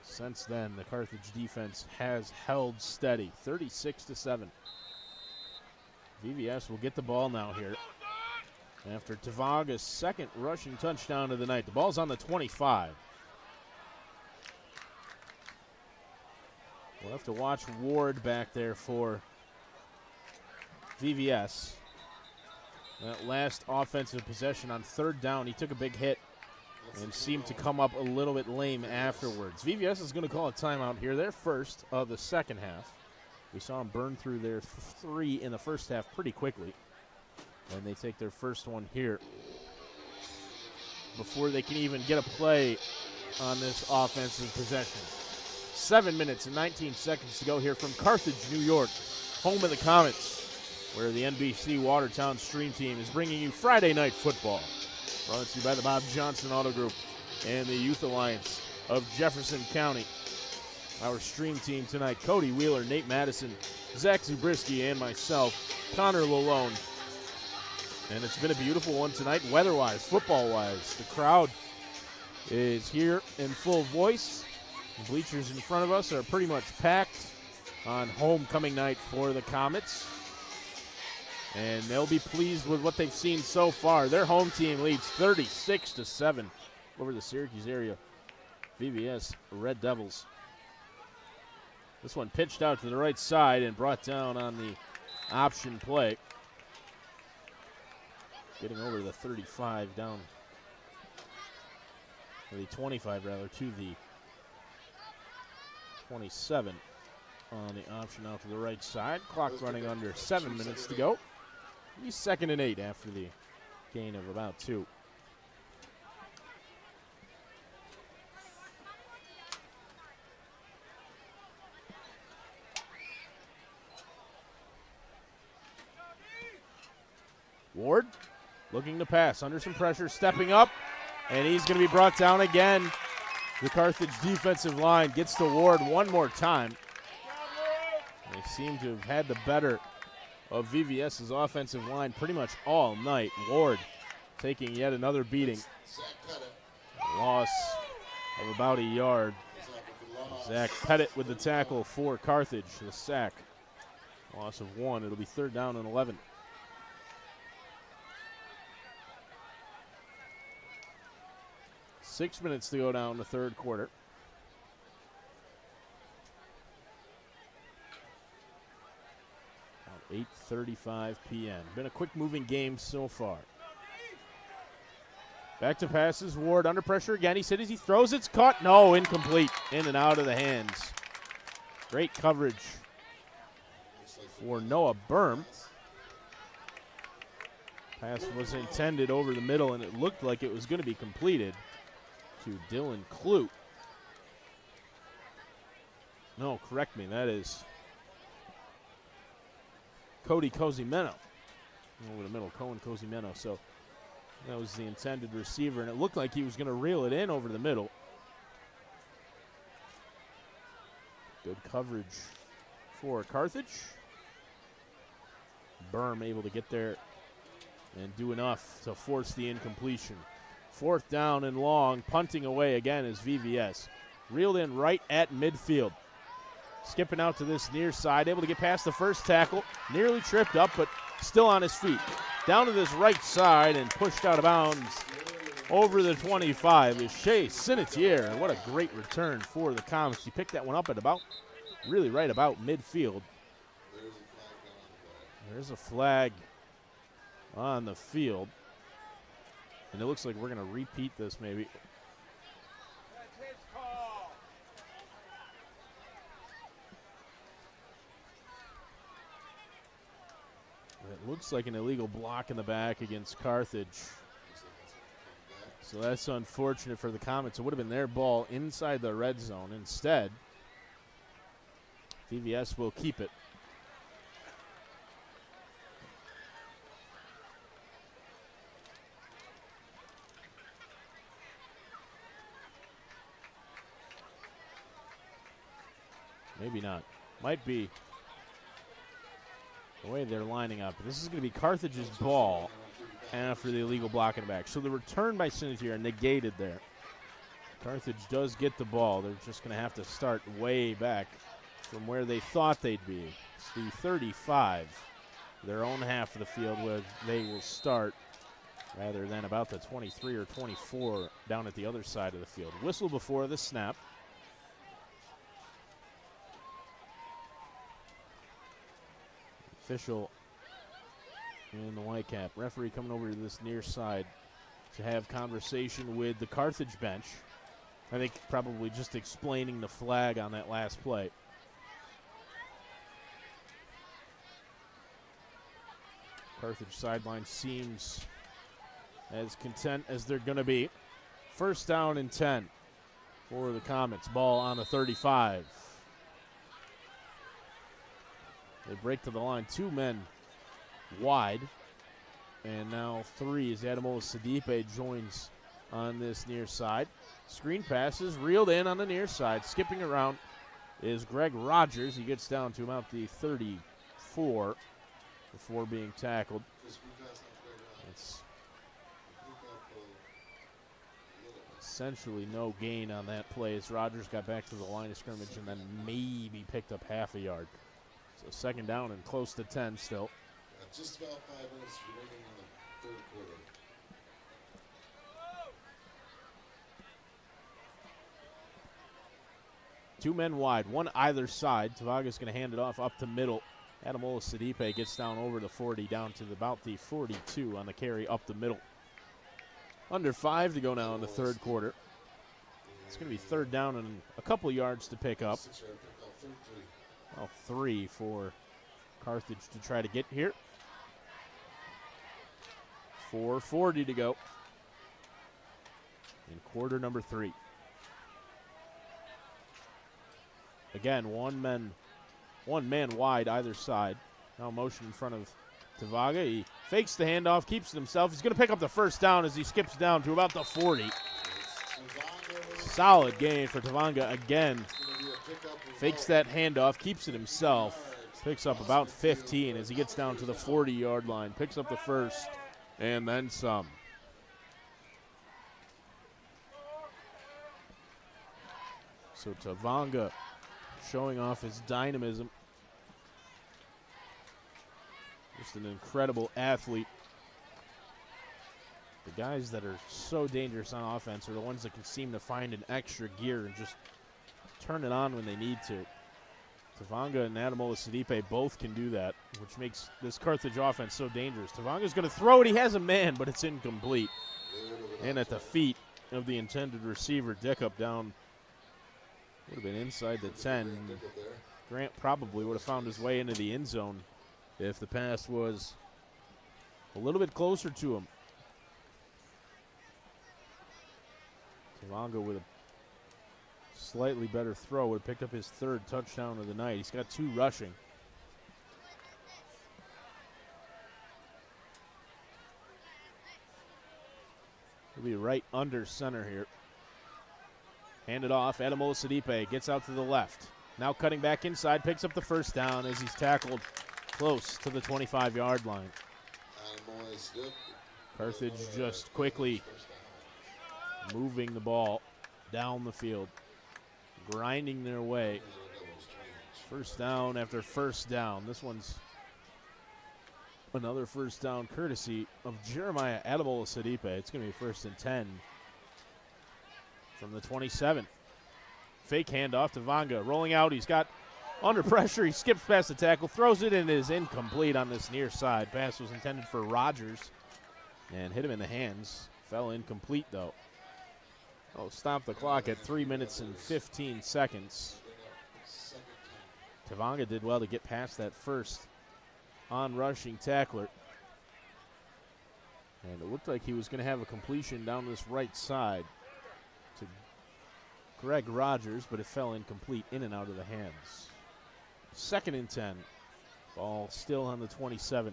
Since then, the Carthage defense has held steady, 36-7. VVS will get the ball now here after Tavanga's second rushing touchdown of the night. The ball's on the 25. We'll have to watch Ward back there for VVS. That last offensive possession on third down, he took a big hit and seemed to come up a little bit lame afterwards. VVS is going to call a timeout here, their first of the second half. We saw them burn through their 3 in the first half pretty quickly, and they take their first one here before they can even get a play on this offensive possession. 7 minutes and 19 seconds to go here from Carthage, New York, home of the Comets, where the NBC Watertown Stream Team is bringing you Friday Night Football. Brought to you by the Bob Johnson Auto Group and the Youth Alliance of Jefferson County. Our stream team tonight, Cody Wheeler, Nate Madison, Zach Zabriskie, and myself, Connor Lalone. And it's been a beautiful one tonight, weather-wise, football-wise. The crowd is here in full voice. The bleachers in front of us are pretty much packed on homecoming night for the Comets. And they'll be pleased with what they've seen so far. Their home team leads 36-7 over the Syracuse area VVS Red Devils. This one pitched out to the right side and brought down on the option play. Getting over the 35 down, or the 25 rather, to the 27 on the option out to the right side. Clock running under 7 minutes to go. He's 2nd and 8 after the gain of about 2. Ward looking to pass, under some pressure, stepping up, and he's going to be brought down again. The Carthage defensive line gets to Ward one more time. They seem to have had the better of VVS's offensive line pretty much all night. Ward taking yet another beating. Loss of about a yard. Zach Pettit with the tackle for Carthage. The sack. Loss of 1. It'll be 3rd down and 11. Six minutes to go down the third quarter. About 8:35 p.m. Been a quick moving game so far. Back to passes. Ward under pressure again. He said as he throws, it's caught. No, incomplete. In and out of the hands. Great coverage for Noah Berm. Pass was intended over the middle, and it looked like it was going to be completed to Dylan Clute. No, correct me. That is Cody Cosimeno. Over the middle, Cohen Cosimeno. So that was the intended receiver, and it looked like he was going to reel it in over the middle. Good coverage for Carthage. Berm able to get there and do enough to force the incompletion. 4th down and long, punting away again is VVS. Reeled in right at midfield. Skipping out to this near side, able to get past the first tackle. Nearly tripped up, but still on his feet. Down to this right side and pushed out of bounds over the 25 is Shea Sinitier. And what a great return for the Comets. He picked that one up at about, really right about midfield. There's a flag on the field. And it looks like we're going to repeat this maybe. It looks like an illegal block in the back against Carthage. So that's unfortunate for the Comets. It would have been their ball inside the red zone. Instead, VVS will keep it. Maybe not. Might be the way they're lining up. This is going to be Carthage's ball after the illegal block in the back. So the return by Sinitier negated there. Carthage does get the ball. They're just going to have to start way back from where they thought they'd be. It's the 35, their own half of the field, where they will start rather than about the 23 or 24 down at the other side of the field. Whistle before the snap. Official in the white cap. Referee coming over to this near side to have conversation with the Carthage bench. I think probably just explaining the flag on that last play. Carthage sideline seems as content as they're going to be. 1st down and 10 for the Comets. Ball on the 35. They break to the line, 2 men wide. And now 3 as Adamola Sidipe joins on this near side. Screen passes, reeled in on the near side. Skipping around is Greg Rogers. He gets down to about the 34 before being tackled. It's essentially no gain on that play as Rogers got back to the line of scrimmage and then maybe picked up half a yard. So 2nd down and close to 10 still. Just about 5 minutes remaining in the 3rd quarter. Two men wide, one either side. Tavaga's going to hand it off up the middle. Adamola Sidipe gets down over the 40, down to about the 42 on the carry up the middle. Under 5 to go now in the 3rd quarter. It's going to be third down and a couple yards to pick up. 6-yard pickup, third three. Well, 3 for Carthage to try to get here. 4:40 to go in quarter number 3. Again, one man wide either side. Now motion in front of Tavaga. He fakes the handoff, keeps it himself. He's going to pick up the first down as he skips down to about the 40. Solid gain for Tavanga again. Fakes that handoff, keeps it himself. Picks up about 15 as he gets down to the 40-yard line. Picks up the first and then some. So Tavanga showing off his dynamism. Just an incredible athlete. The guys that are so dangerous on offense are the ones that can seem to find an extra gear and just turn it on when they need to. Tavanga and Adamola Sidipe both can do that, which makes this Carthage offense so dangerous. Tavanga's going to throw it. He has a man, but it's incomplete. And at the feet of the intended receiver, Dickup down. Would have been inside the 10. Grant probably would have found his way into the end zone if the pass was a little bit closer to him. Tavanga with a slightly better throw would have picked up his 3rd touchdown of the night. He's got 2 rushing. He'll be right under center here. Handed off, Adamola Sidipe gets out to the left. Now cutting back inside, picks up the first down as he's tackled close to the 25-yard line. Carthage just quickly moving the ball down the field, grinding their way. First down after first down. This one's another first down courtesy of Jeremiah Adamola Sidipe. It's going to be 1st and 10 from the 27. Fake handoff to Vanga. Rolling out. He's got under pressure. He skips past the tackle, throws it, and it is incomplete on this near side. Pass was intended for Rogers and hit him in the hands. Fell incomplete, though. Oh, stop the clock at 3 minutes and 15 seconds. Tavanga did well to get past that first on-rushing tackler. And it looked like he was going to have a completion down this right side to Greg Rogers, but it fell incomplete, in and out of the hands. 2nd and 10. Ball still on the 27.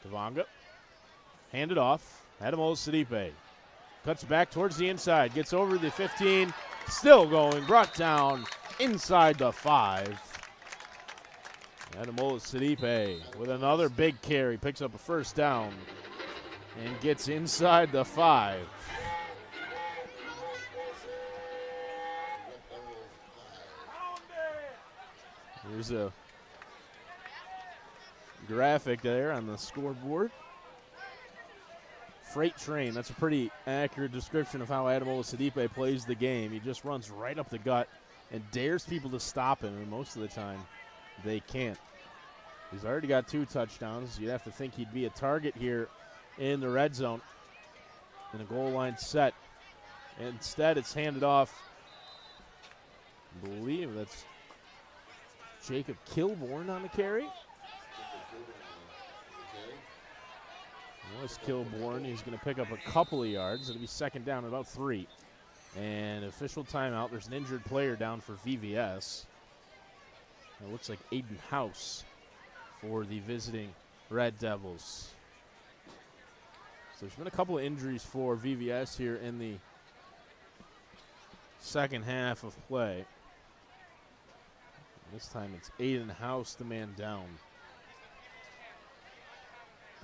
Tavanga. Handed off. Adamola Sidipe cuts back towards the inside. Gets over the 15. Still going. Brought down inside the 5. Adamola Sidipe with another big carry. Picks up a first down and gets inside the 5. Here's a graphic there on the scoreboard. Freight train. That's a pretty accurate description of how Adamola Sidipe plays the game. He just runs right up the gut and dares people to stop him, and most of the time they can't. He's already got 2 touchdowns. You'd have to think he'd be a target here in the red zone in a goal line set. Instead, it's handed off. I believe that's Jacob Kilborn on the carry. Was Kilborn. He's going to pick up a couple of yards. It'll be 2nd down, about 3. And official timeout. There's an injured player down for VVS. It looks like Aiden House for the visiting Red Devils. So there's been a couple of injuries for VVS here in the second half of play. This time it's Aiden House, the man down.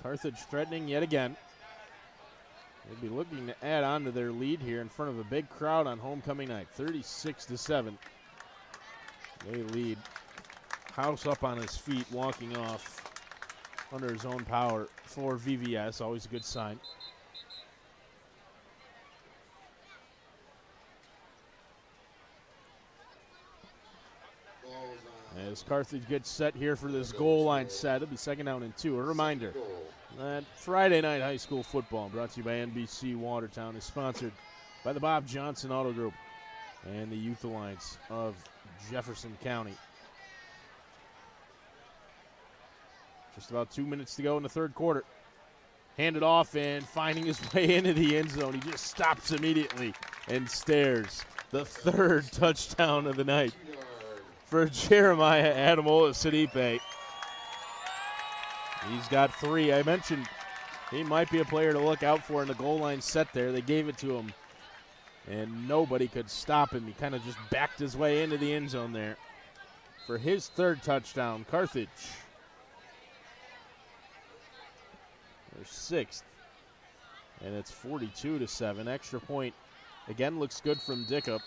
Carthage threatening yet again. They'll be looking to add on to their lead here in front of a big crowd on homecoming night, 36-7. They lead. House up on his feet, walking off under his own power for VVS, always a good sign. As Carthage gets set here for this goal line set, it'll be 2nd down and 2. A reminder, That Friday night high school football, brought to you by NBC Watertown, is sponsored by the Bob Johnson Auto Group and the Youth Alliance of Jefferson County. Just about 2 minutes to go in the third quarter. Handed off and finding his way into the end zone. He just stops immediately and stares. The third touchdown of the night for Jeremiah Adamola Sidipe. He's got 3. I mentioned he might be a player to look out for in the goal line set there. They gave it to him, and nobody could stop him. He kind of just backed his way into the end zone there for his 3rd touchdown. Carthage, their 6th, and it's 42-7. Extra point again looks good from Dickup,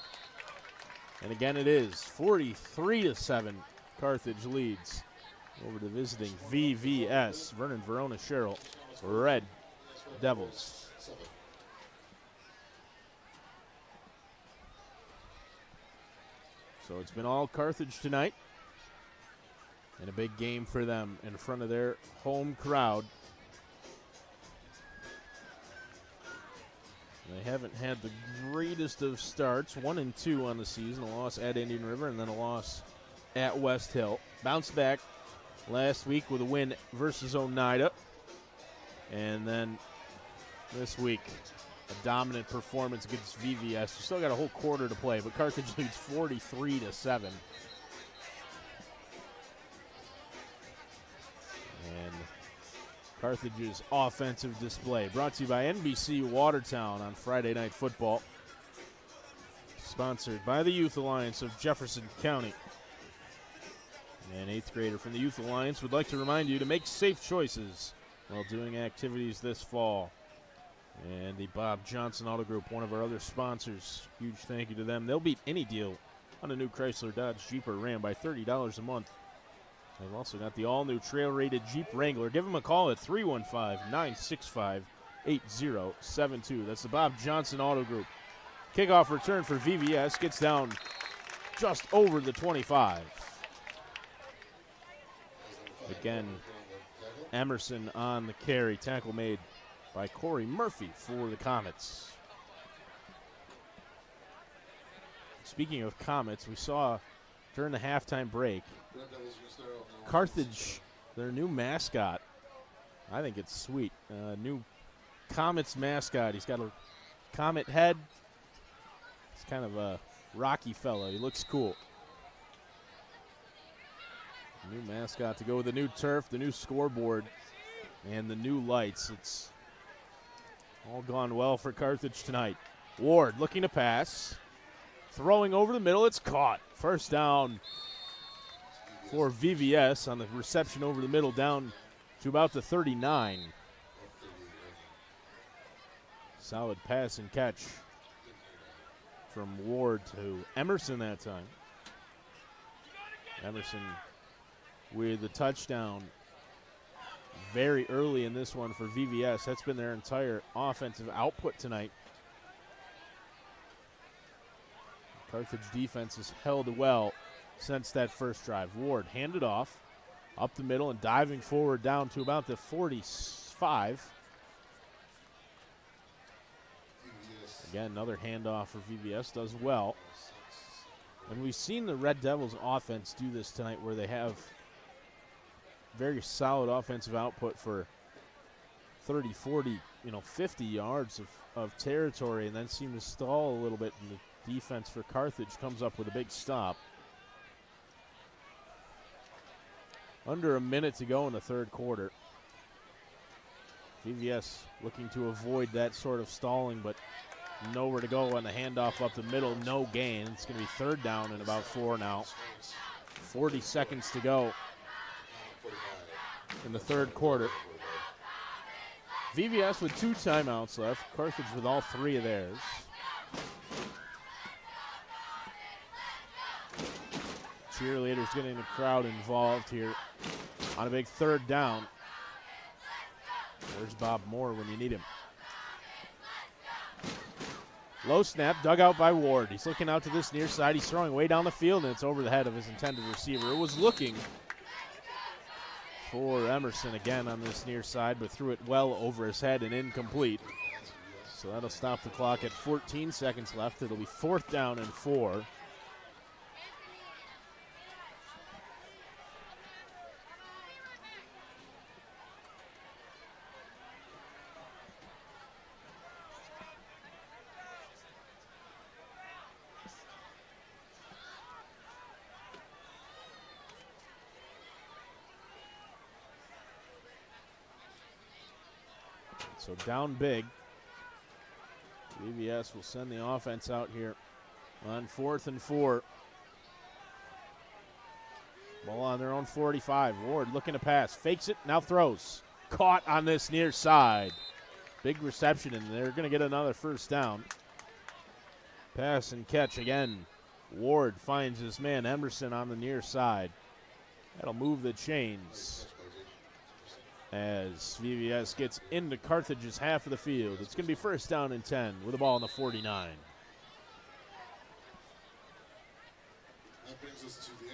and again it is 43-7. Carthage leads over to visiting VVS, Vernon Verona Sherrill, Red Devils. So it's been all Carthage tonight, and a big game for them in front of their home crowd. They haven't had the greatest of starts, 1-2 on the season, a loss at Indian River and then a loss at West Hill. Bounced back last week with a win versus Oneida. And then this week, a dominant performance against VVS. We still got a whole quarter to play, but Carthage leads 43-7. And Carthage's offensive display brought to you by NBC Watertown on Friday Night Football. Sponsored by the Youth Alliance of Jefferson County. An 8th grader from the Youth Alliance would like to remind you to make safe choices while doing activities this fall. And the Bob Johnson Auto Group, one of our other sponsors, huge thank you to them. They'll beat any deal on a new Chrysler, Dodge, Jeep, or Ram by $30 a month. They've also got the all-new trail-rated Jeep Wrangler. Give them a call at 315-965-8072. That's the Bob Johnson Auto Group. Kickoff return for VVS gets down just over the 25. Again, Emerson on the carry. Tackle made by Corey Murphy for the Comets. Speaking of Comets, we saw during the halftime break, Carthage, their new mascot. I think it's sweet. New Comets mascot. He's got a comet head. He's kind of a rocky fellow. He looks cool. New mascot to go with the new turf, the new scoreboard, and the new lights. It's all gone well for Carthage tonight. Ward looking to pass. Throwing over the middle. It's caught. First down for VVS on the reception over the middle, down to about the 39. Solid pass and catch from Ward to Emerson that time. Emerson with the touchdown very early in this one for VVS. That's been their entire offensive output tonight. Carthage defense has held well since that first drive. Ward handed off up the middle and diving forward down to about the 45. Again, another handoff for VVS, does well. And we've seen the Red Devils offense do this tonight where they have very solid offensive output for 30, 40, 50 yards of territory, and then seem to stall a little bit, and the defense for Carthage comes up with a big stop. Under a minute to go in the third quarter. VVS looking to avoid that sort of stalling, but nowhere to go on the handoff up the middle, no gain. It's going to be third down and about 4 now. 40 seconds to go in the third quarter. VVS with 2 timeouts left. Carthage with all 3 of theirs. Cheerleaders getting the crowd involved here on a big third down. There's Bob Moore when you need him. Low snap, dug out by Ward. He's looking out to this near side. He's throwing way down the field, and it's over the head of his intended receiver. It was looking for Emerson again on this near side, but threw it well over his head and incomplete. So that'll stop the clock at 14 seconds left. It'll be 4th down and 4. So down big. VVS will send the offense out here on 4th and 4. Ball on their own 45. Ward looking to pass. Fakes it, now throws. Caught on this near side. Big reception, and they're going to get another 1st down. Pass and catch again. Ward finds his man Emerson on the near side. That'll move the chains as VVS gets into Carthage's half of the field. It's going to be 1st down and 10 with the ball on the 49.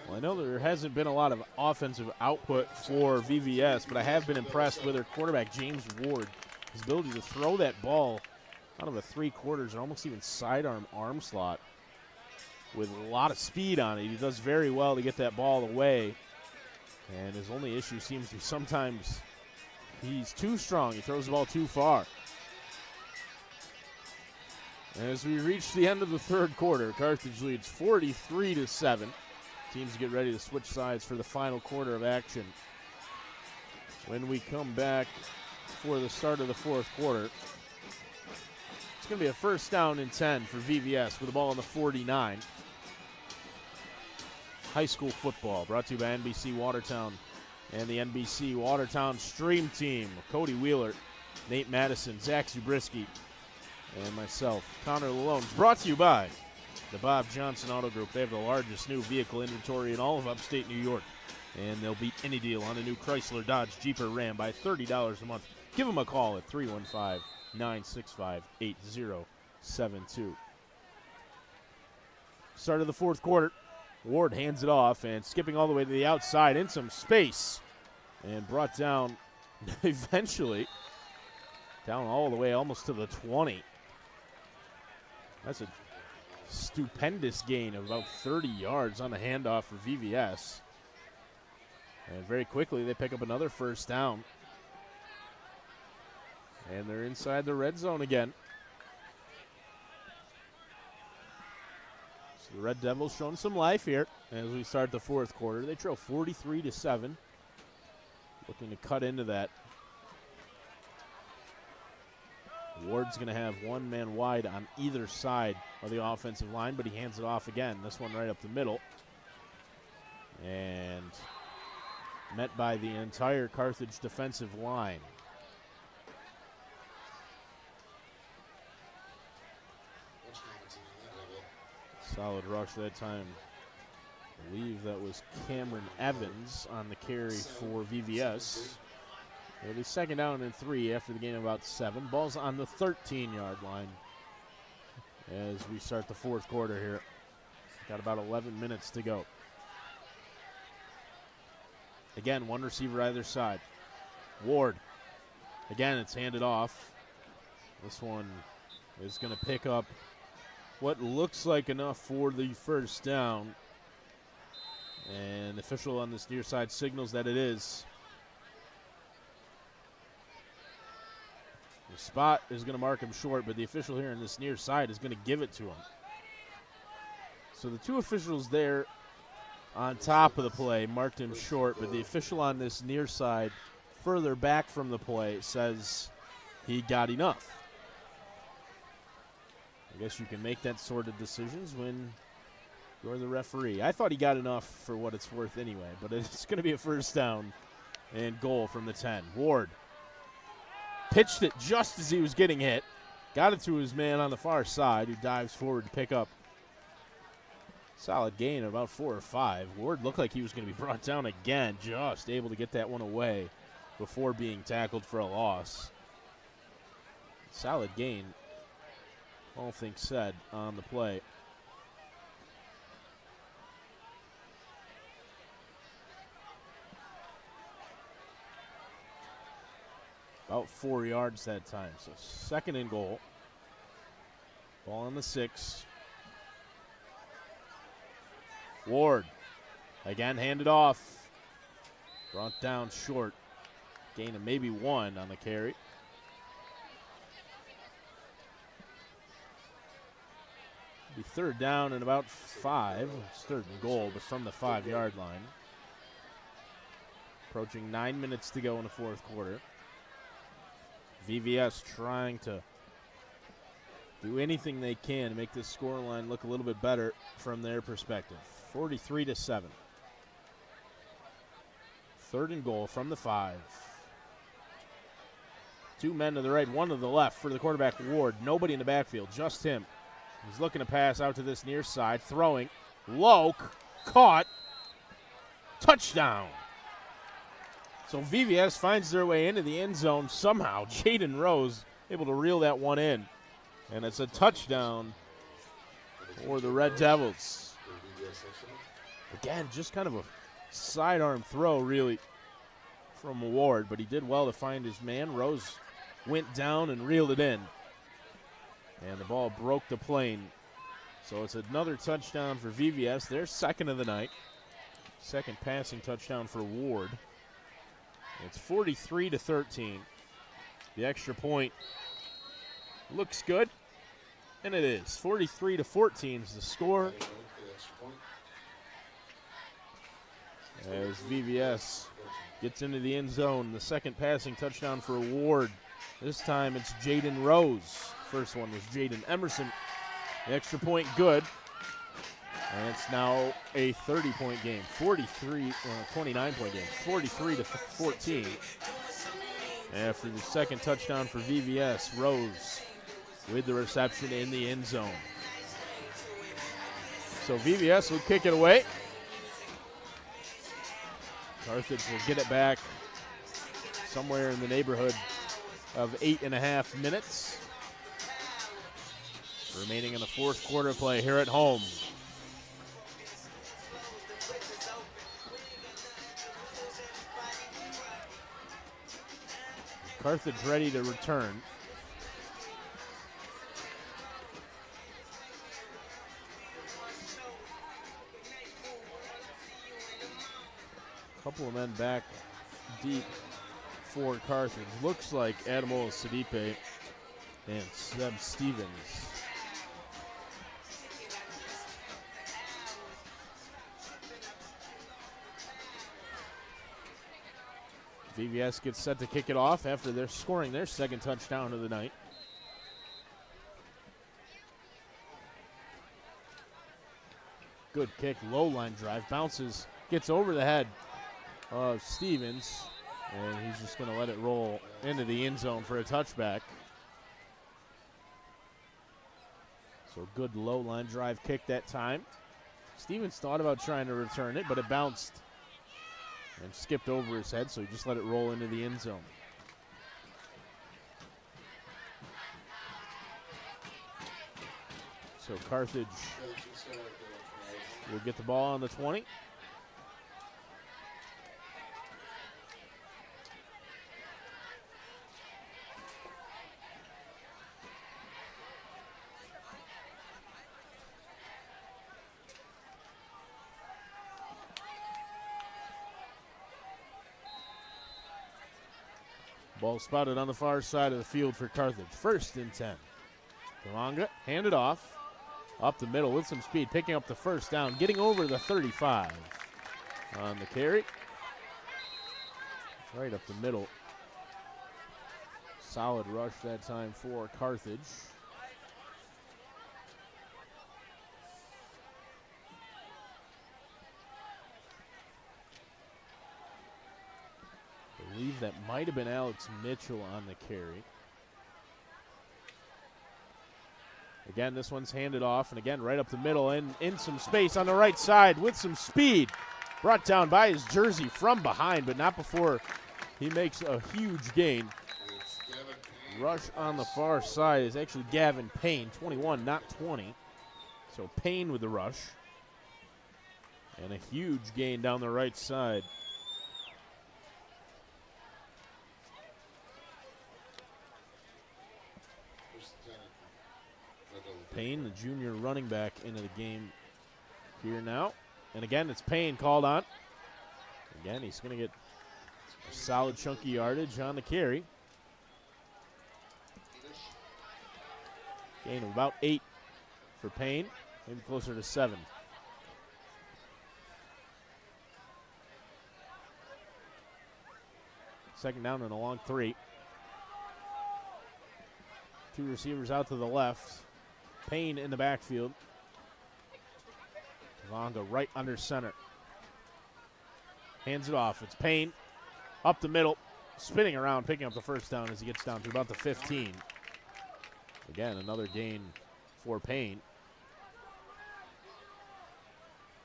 Well, I know there hasn't been a lot of offensive output for VVS, but I have been impressed with their quarterback, James Ward. His ability to throw that ball out of a 3/4 or almost even sidearm arm slot with a lot of speed on it. He does very well to get that ball away. And his only issue seems to be sometimes he's too strong. He throws the ball too far. As we reach the end of the 3rd quarter, Carthage leads 43-7. Teams get ready to switch sides for the final quarter of action. When we come back for the start of the 4th quarter, it's going to be a 1st down and 10 for VVS with the ball on the 49. High school football brought to you by NBC Watertown and the NBC Watertown Stream Team. Cody Wheeler, Nate Madison, Zach Zabriskie, and myself, Connor Lalone. Brought to you by the Bob Johnson Auto Group. They have the largest new vehicle inventory in all of upstate New York, and they'll beat any deal on a new Chrysler, Dodge, Jeep, or Ram by $30 a month. Give them a call at 315-965-8072. Start of the 4th quarter. Ward hands it off and skipping all the way to the outside in some space and brought down eventually down all the way almost to the 20. That's a stupendous gain of about 30 yards on the handoff for VVS. And very quickly they pick up another 1st down. And they're inside the red zone again. The Red Devils showing some life here as we start the 4th quarter. They trail 43-7. Looking to cut into that. Ward's going to have one man wide on either side of the offensive line, but he hands it off again. This one right up the middle. And met by the entire Carthage defensive line. Solid rush that time. I believe that was Cameron Evans on the carry for VVS. It'll be 2nd down and 3 after the gain of about 7. Ball's on the 13-yard line as we start the 4th quarter here. Got about 11 minutes to go. Again, one receiver either side. Ward. Again, it's handed off. This one is going to pick up what looks like enough for the 1st down. And the official on this near side signals that it is. The spot is going to mark him short, but the official here on this near side is going to give it to him. So the 2 officials there on top of the play marked him short, but the official on this near side further back from the play says he got enough. I guess you can make that sort of decisions when you're the referee. I thought he got enough for what it's worth anyway, but it's going to be a 1st down and goal from the 10. Ward pitched it just as he was getting hit. Got it to his man on the far side who dives forward to pick up. Solid gain of about 4 or 5. Ward looked like he was going to be brought down again, just able to get that one away before being tackled for a loss. Solid gain. All things said on the play. About 4 yards that time. So 2nd and goal. Ball on the 6. Ward again handed off. Brought down short. Gain of maybe 1 on the carry. Be 3rd down and about 5. It's 3rd and goal, but from the 5-yard line. Approaching 9 minutes to go in the 4th quarter. VVS trying to do anything they can to make this scoreline look a little bit better from their perspective. 43-7. 3rd and goal from the 5. 2 men to the right, 1 to the left for the quarterback, Ward. Nobody in the backfield, just him. He's looking to pass out to this near side, throwing. Low, caught. Touchdown. So VVS finds their way into the end zone somehow. Jaden Rose able to reel that one in. And it's a touchdown for the Red Devils. Again, just kind of a sidearm throw, really, from Ward, but he did well to find his man. Rose went down and reeled it in. And the ball broke the plane. So it's another touchdown for VVS. Their 2nd of the night. 2nd passing touchdown for Ward. It's 43-13. The extra point looks good, and it is. 43-14 is the score. As VVS gets into the end zone, the 2nd passing touchdown for Ward. This time it's Jaden Rose. First one was Jaden Emerson. The extra point good. And it's now a 30-point game, 29-point game, 43-14. After the 2nd touchdown for VVS, Rose with the reception in the end zone. So VVS will kick it away. Carthage will get it back somewhere in the neighborhood of 8.5 minutes. Remaining in the 4th quarter play here at home. Carthage ready to return. Couple of men back deep for Carthage. Looks like Adamola Sidipe and Seb Stevens. VVS gets set to kick it off after they're scoring their 2nd touchdown of the night. Good kick, low line drive, bounces, gets over the head of Stevens, and he's just going to let it roll into the end zone for a touchback. So good low line drive kick that time. Stevens thought about trying to return it, but it bounced and skipped over his head, so he just let it roll into the end zone. So Carthage will get the ball on the 20. Ball spotted on the far side of the field for Carthage. 1st and 10. Kalanga handed off. Up the middle with some speed, picking up the 1st down, getting over the 35 on the carry. Right up the middle. Solid rush that time for Carthage. I believe that might have been Alex Mitchell on the carry. Again, this one's handed off, and again, right up the middle and in some space on the right side with some speed. Brought down by his jersey from behind, but not before he makes a huge gain. Rush on the far side is actually Gavin Payne, 21, not 20. So Payne with the rush. And a huge gain down the right side. Payne, the junior running back, into the game here now. And again, it's Payne called on. Again, he's going to get a solid chunky yardage on the carry. Gain of about 8 for Payne, maybe closer to 7. Second down and a long 3. 2 receivers out to the left. Payne in the backfield. Vonga right under center. Hands it off. It's Payne up the middle, spinning around, picking up the first down as he gets down to about the 15. Again, another gain for Payne.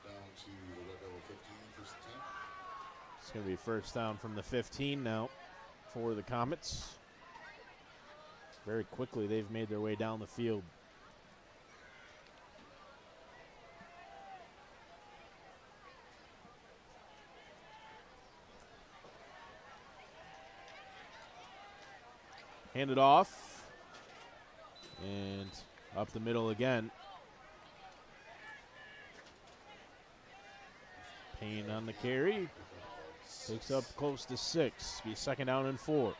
Down to the red number 15, first and 10. It's going to be first down from the 15 now for the Comets. Very quickly, they've made their way down the field. Handed off. And up the middle again. Payne on the carry. Takes up close to 6. Be second down and 4.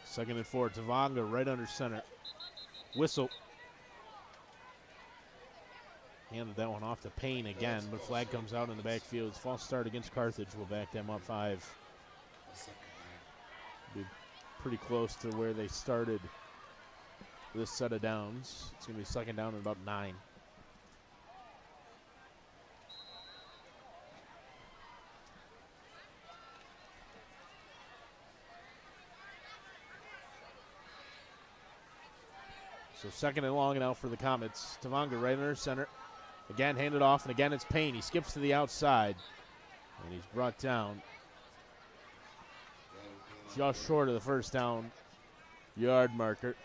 Second and 4. Tavanga right under center. Whistle. Handed that one off to Payne again, but flag comes out in the backfield. False start against Carthage will back them up 5. Be pretty close to where they started this set of downs. It's going to be second down and about 9. So second and long and out for the Comets. Tavanga right under center. Again handed off, and again it's Payne. He skips to the outside, and he's brought down just short of the first down yard marker.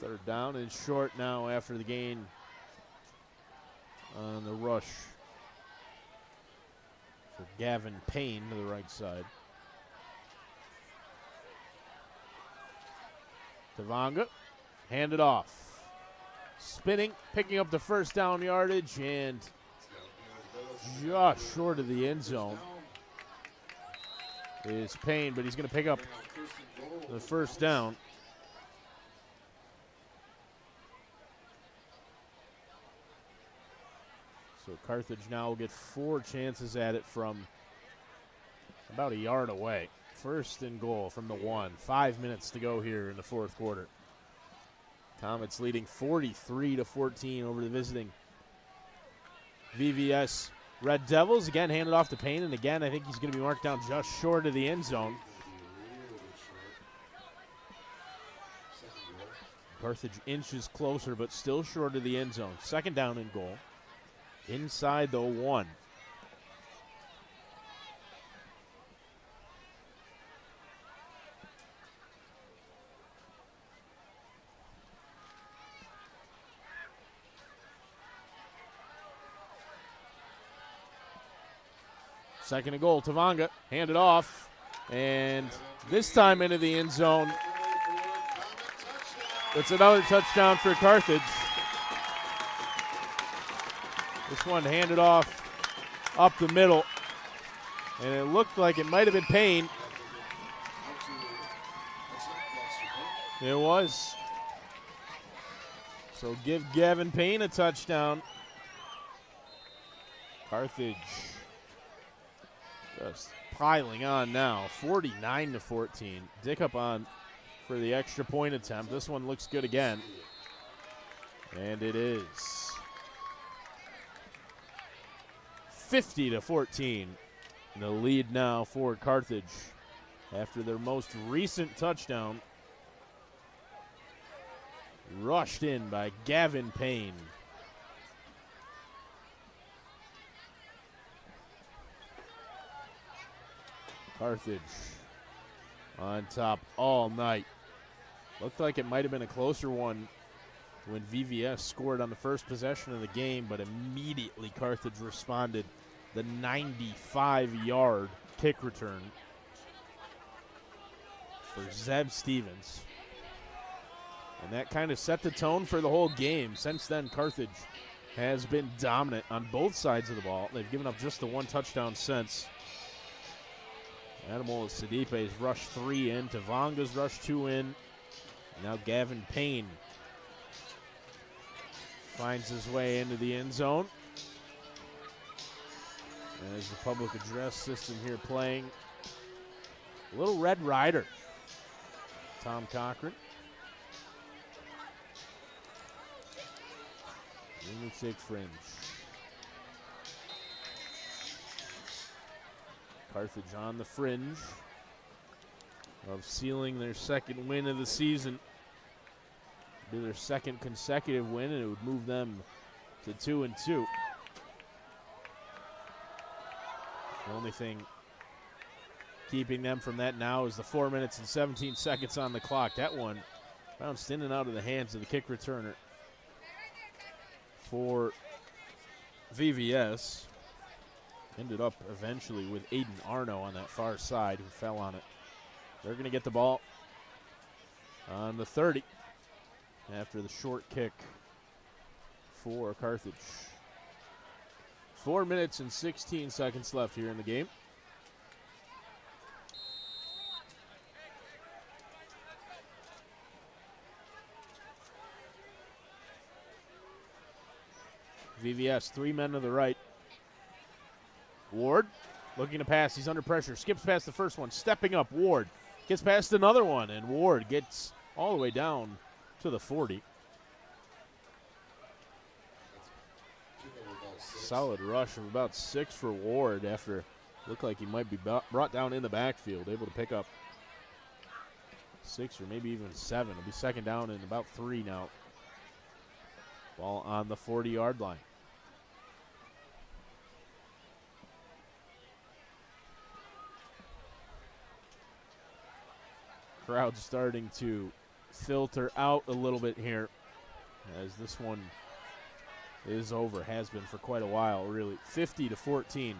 Third down and short now after the gain on the rush for Gavin Payne to the right side. Tavanga, handed off. Spinning, picking up the first down yardage, and just short of the end zone is Payne, but he's going to pick up the first down. So Carthage now will get 4 chances at it from about a yard away. First and goal from the 1. 5 minutes to go here in the fourth quarter. Comets leading 43-14 over the visiting VVS Red Devils. Again, handed off to Payne, and again, I think he's going to be marked down just short of the end zone. Carthage inches closer, but still short of the end zone. Second down and goal. Inside the 1. Second and goal, Tavanga, handed off, and this time into the end zone. It's another touchdown for Carthage. This one handed off up the middle, and it looked like it might have been Payne. It was. So give Gavin Payne a touchdown. Carthage just piling on now, 49-14. Dick up on for the extra point attempt. This one looks good again, and it is 50-14. The lead now for Carthage after their most recent touchdown, rushed in by Gavin Payne. Carthage on top all night. Looked like it might have been a closer one when VVS scored on the first possession of the game, but immediately Carthage responded. The 95-yard kick return for Zeb Stevens. And that kind of set the tone for the whole game. Since then, Carthage has been dominant on both sides of the ball. They've given up just the one touchdown since. Adamola Sidipe's rushed 3 in. Tavanga's rushed 2 in. Now Gavin Payne finds his way into the end zone. As the public address system here playing. Little Red Rider. Tom Cochran. Lunatic Fringe. Carthage on the fringe of sealing their second win of the season. Do their second consecutive win, and it would move them to 2-2. The only thing keeping them from that now is the 4 minutes and 17 seconds on the clock. That one bounced in and out of the hands of the kick returner for VVS. Ended up eventually with Aiden Arno on that far side, who fell on it. They're going to get the ball on the 30 after the short kick for Carthage. 4 minutes and 16 seconds left here in the game. VVS, 3 men to the right. Ward looking to pass. He's under pressure. Skips past the first one. Stepping up. Ward gets past another one, and Ward gets all the way down to the 40. Solid rush of about 6 for Ward after looked like he might be brought down in the backfield. Able to pick up 6 or maybe even 7. It'll be second down and about 3 now. Ball on the 40-yard line. Crowd starting to filter out a little bit here as this one is over. Has been for quite a while, really. 50-14.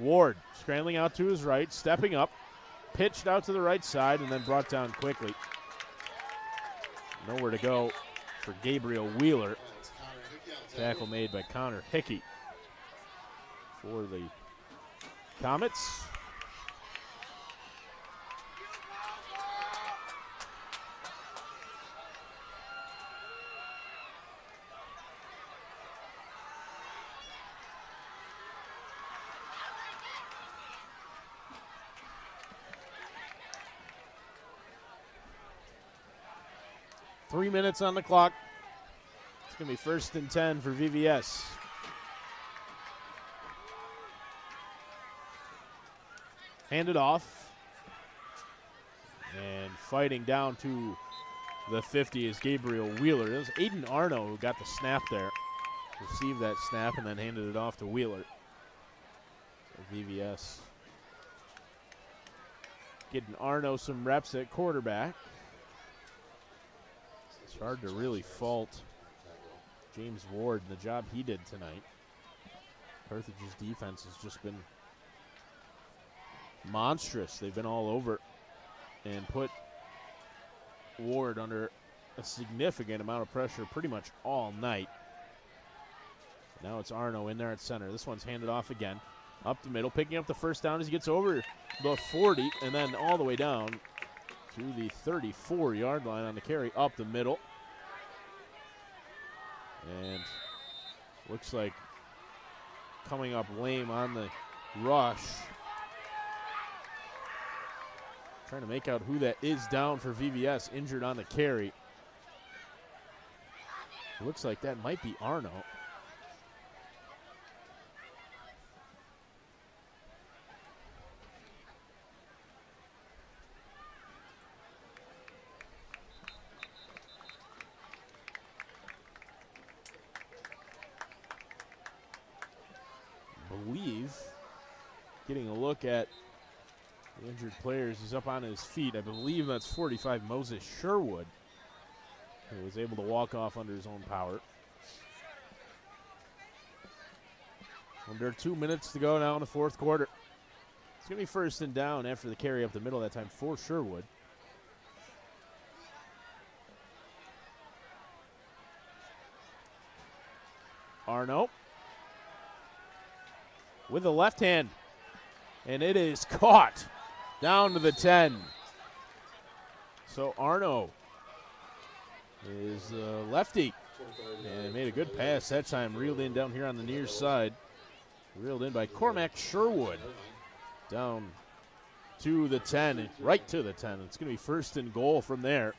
Ward scrambling out to his right, stepping up, pitched out to the right side, and then brought down quickly. Nowhere to go for Gabriel Wheeler. Tackle made by Connor Hickey for the Comets. Three minutes on the clock. It's going to be first and 10 for VVS. Handed off. And fighting down to the 50 is Gabriel Wheeler. It was Aiden Arno who got the snap there. Received that snap and then handed it off to Wheeler. For VVS. Getting Arno some reps at quarterback. It's hard to really fault James Ward and the job he did tonight. Carthage's defense has just been monstrous. They've been all over and put Ward under a significant amount of pressure pretty much all night. Now it's Arno in there at center. This one's handed off again. Up the middle, picking up the first down as he gets over the 40 and then all the way down to the 34-yard line on the carry up the middle. And looks like coming up lame on the rush. Trying to make out who that is down for VVS, injured on the carry. Looks like that might be Arno. Believe, getting a look at The injured players, he's up on his feet. I believe that's 45, Moses Sherwood, who was able to walk off under his own power. Under 2 minutes to go now in the fourth quarter. It's going to be first and down after the carry up the middle that time for Sherwood. Arno with the left hand, and it is caught down to the 10. So Arno is lefty, and made a good pass that time, reeled in down here on the near side. Reeled in by Cormac Sherwood. Down to the 10, right to the 10. It's going to be first and goal from there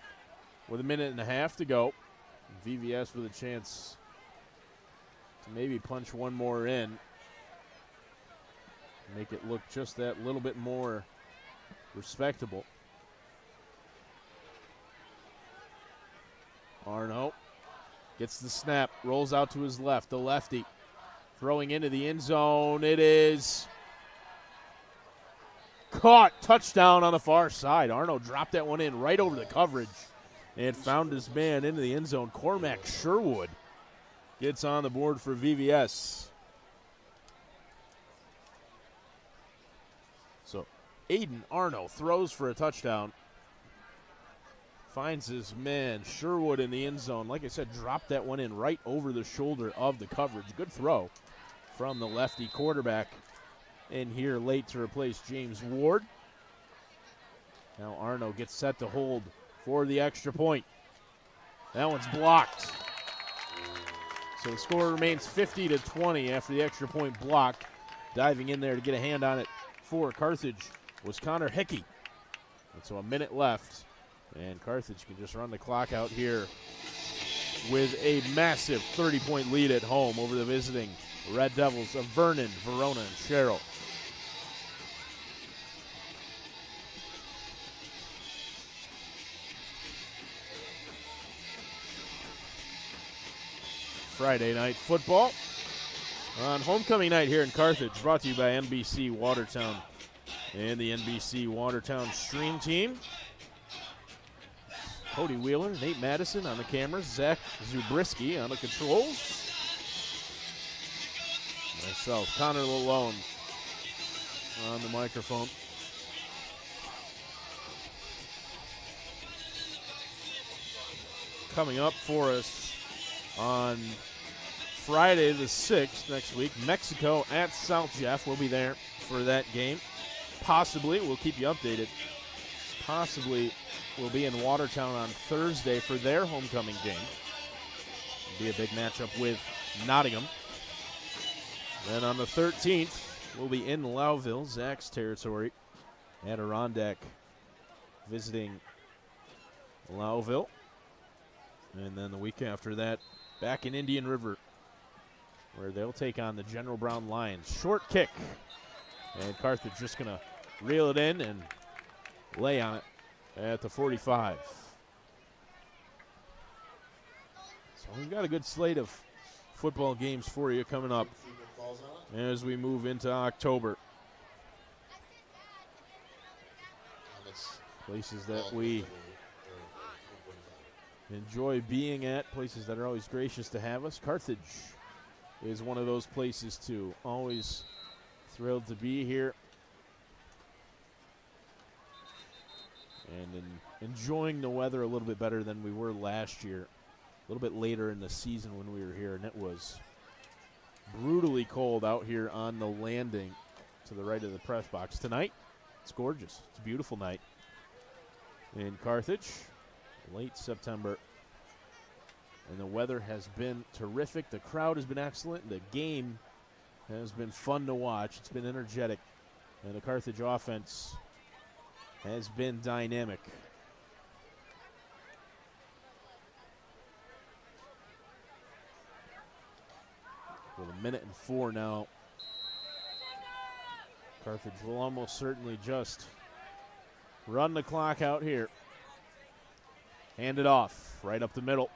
with 1.5 minutes to go. VVS with a chance to maybe punch one more in. Make it look just that little bit more respectable. Arno gets the snap, rolls out to his left, the lefty. Throwing into the end zone. It is caught. Touchdown on the far side. Arno dropped that one in right over the coverage and found his man into the end zone. Cormac Sherwood gets on the board for VVS. So Aiden Arno throws for a touchdown. Finds his man Sherwood in the end zone. Like I said, dropped that one in right over the shoulder of the coverage. Good throw from the lefty quarterback in here late to replace James Ward. Now Arno gets set to hold for the extra point. That one's blocked. So the score remains 50-20 after the extra point block. Diving in there to get a hand on it for Carthage was Connor Hickey. And so 1 minute left, and Carthage can just run the clock out here with a massive 30-point lead at home over the visiting Red Devils of Vernon, Verona, and Sherrill. Friday night football on homecoming night here in Carthage, brought to you by NBC Watertown and the NBC Watertown Stream Team. Cody Wheeler, Nate Madison on the cameras, Zach Zubriski on the controls. Myself, Connor Lalone on the microphone. Coming up for us on Friday the 6th next week, Mexico at South Jeff. We'll be there for that game. Possibly, we'll keep you updated. Possibly we'll be in Watertown on Thursday for their homecoming game. It'll be a big matchup with Nottingham. Then on the 13th, we'll be in Louville, Zach's territory, Adirondack, visiting Louville. And then the week after that, back in Indian River, where they'll take on the General Brown Lions. Short kick, and Carthage just going to reel it in and lay on it at the 45. So we've got a good slate of football games for you coming up as we move into October. Places that we enjoy being at, places that are always gracious to have us. Carthage is one of those places too. Always thrilled to be here and enjoying the weather a little bit better than we were last year. A little bit later in the season when we were here, and it was brutally cold out here on the landing to the right of the press box. Tonight, it's gorgeous. It's a beautiful night in Carthage, late September. And the weather has been terrific. The crowd has been excellent. The game has been fun to watch. It's been energetic. And the Carthage offense has been dynamic. With 1:04 now, Carthage will almost certainly just run the clock out here. Hand it off right up the middle.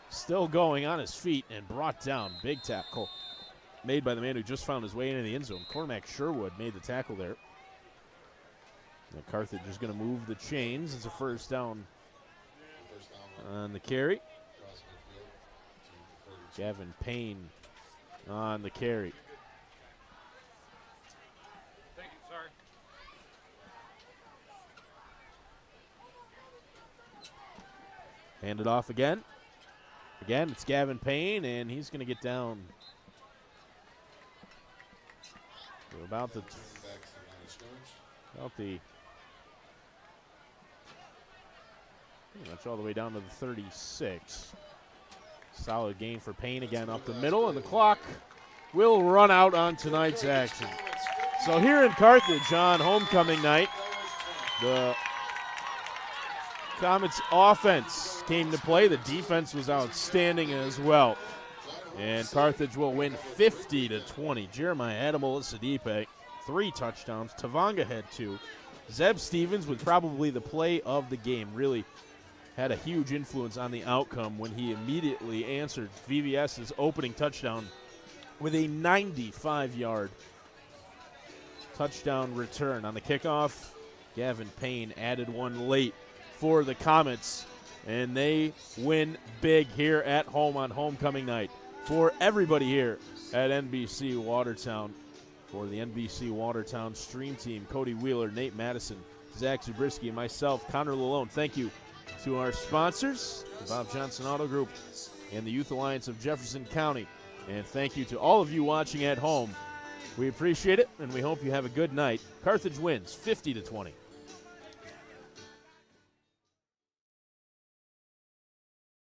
Still going on his feet and brought down. Big tackle made by the man who just found his way into the end zone. Cormac Sherwood made the tackle there. Now Carthage is going to move the chains. It's a first down on the carry. Gavin Payne on the carry. Hand it off again. Again, it's Gavin Payne, and he's going to get down to about the pretty much all the way down to the 36. Solid gain for Payne again up the middle, and the clock will run out on tonight's action. So here in Carthage on homecoming night, the Comets offense came to play. The defense was outstanding as well. And Carthage will win 50-20. Jeremiah Adamolisidipe, 3 touchdowns. Tavanga had 2. Zeb Stevens with probably the play of the game. Really had a huge influence on the outcome when he immediately answered VVS's opening touchdown with a 95-yard touchdown return. On the kickoff, Gavin Payne added one late for the Comets, and they win big here at home on homecoming night. For everybody here at NBC Watertown, for the NBC Watertown stream team, Cody Wheeler, Nate Madison, Zach Zabriskie, and myself, Connor Lalone, thank you to our sponsors, the Bob Johnson Auto Group and the Youth Alliance of Jefferson County. And thank you to all of you watching at home. We appreciate it, and we hope you have a good night. Carthage wins 50-20.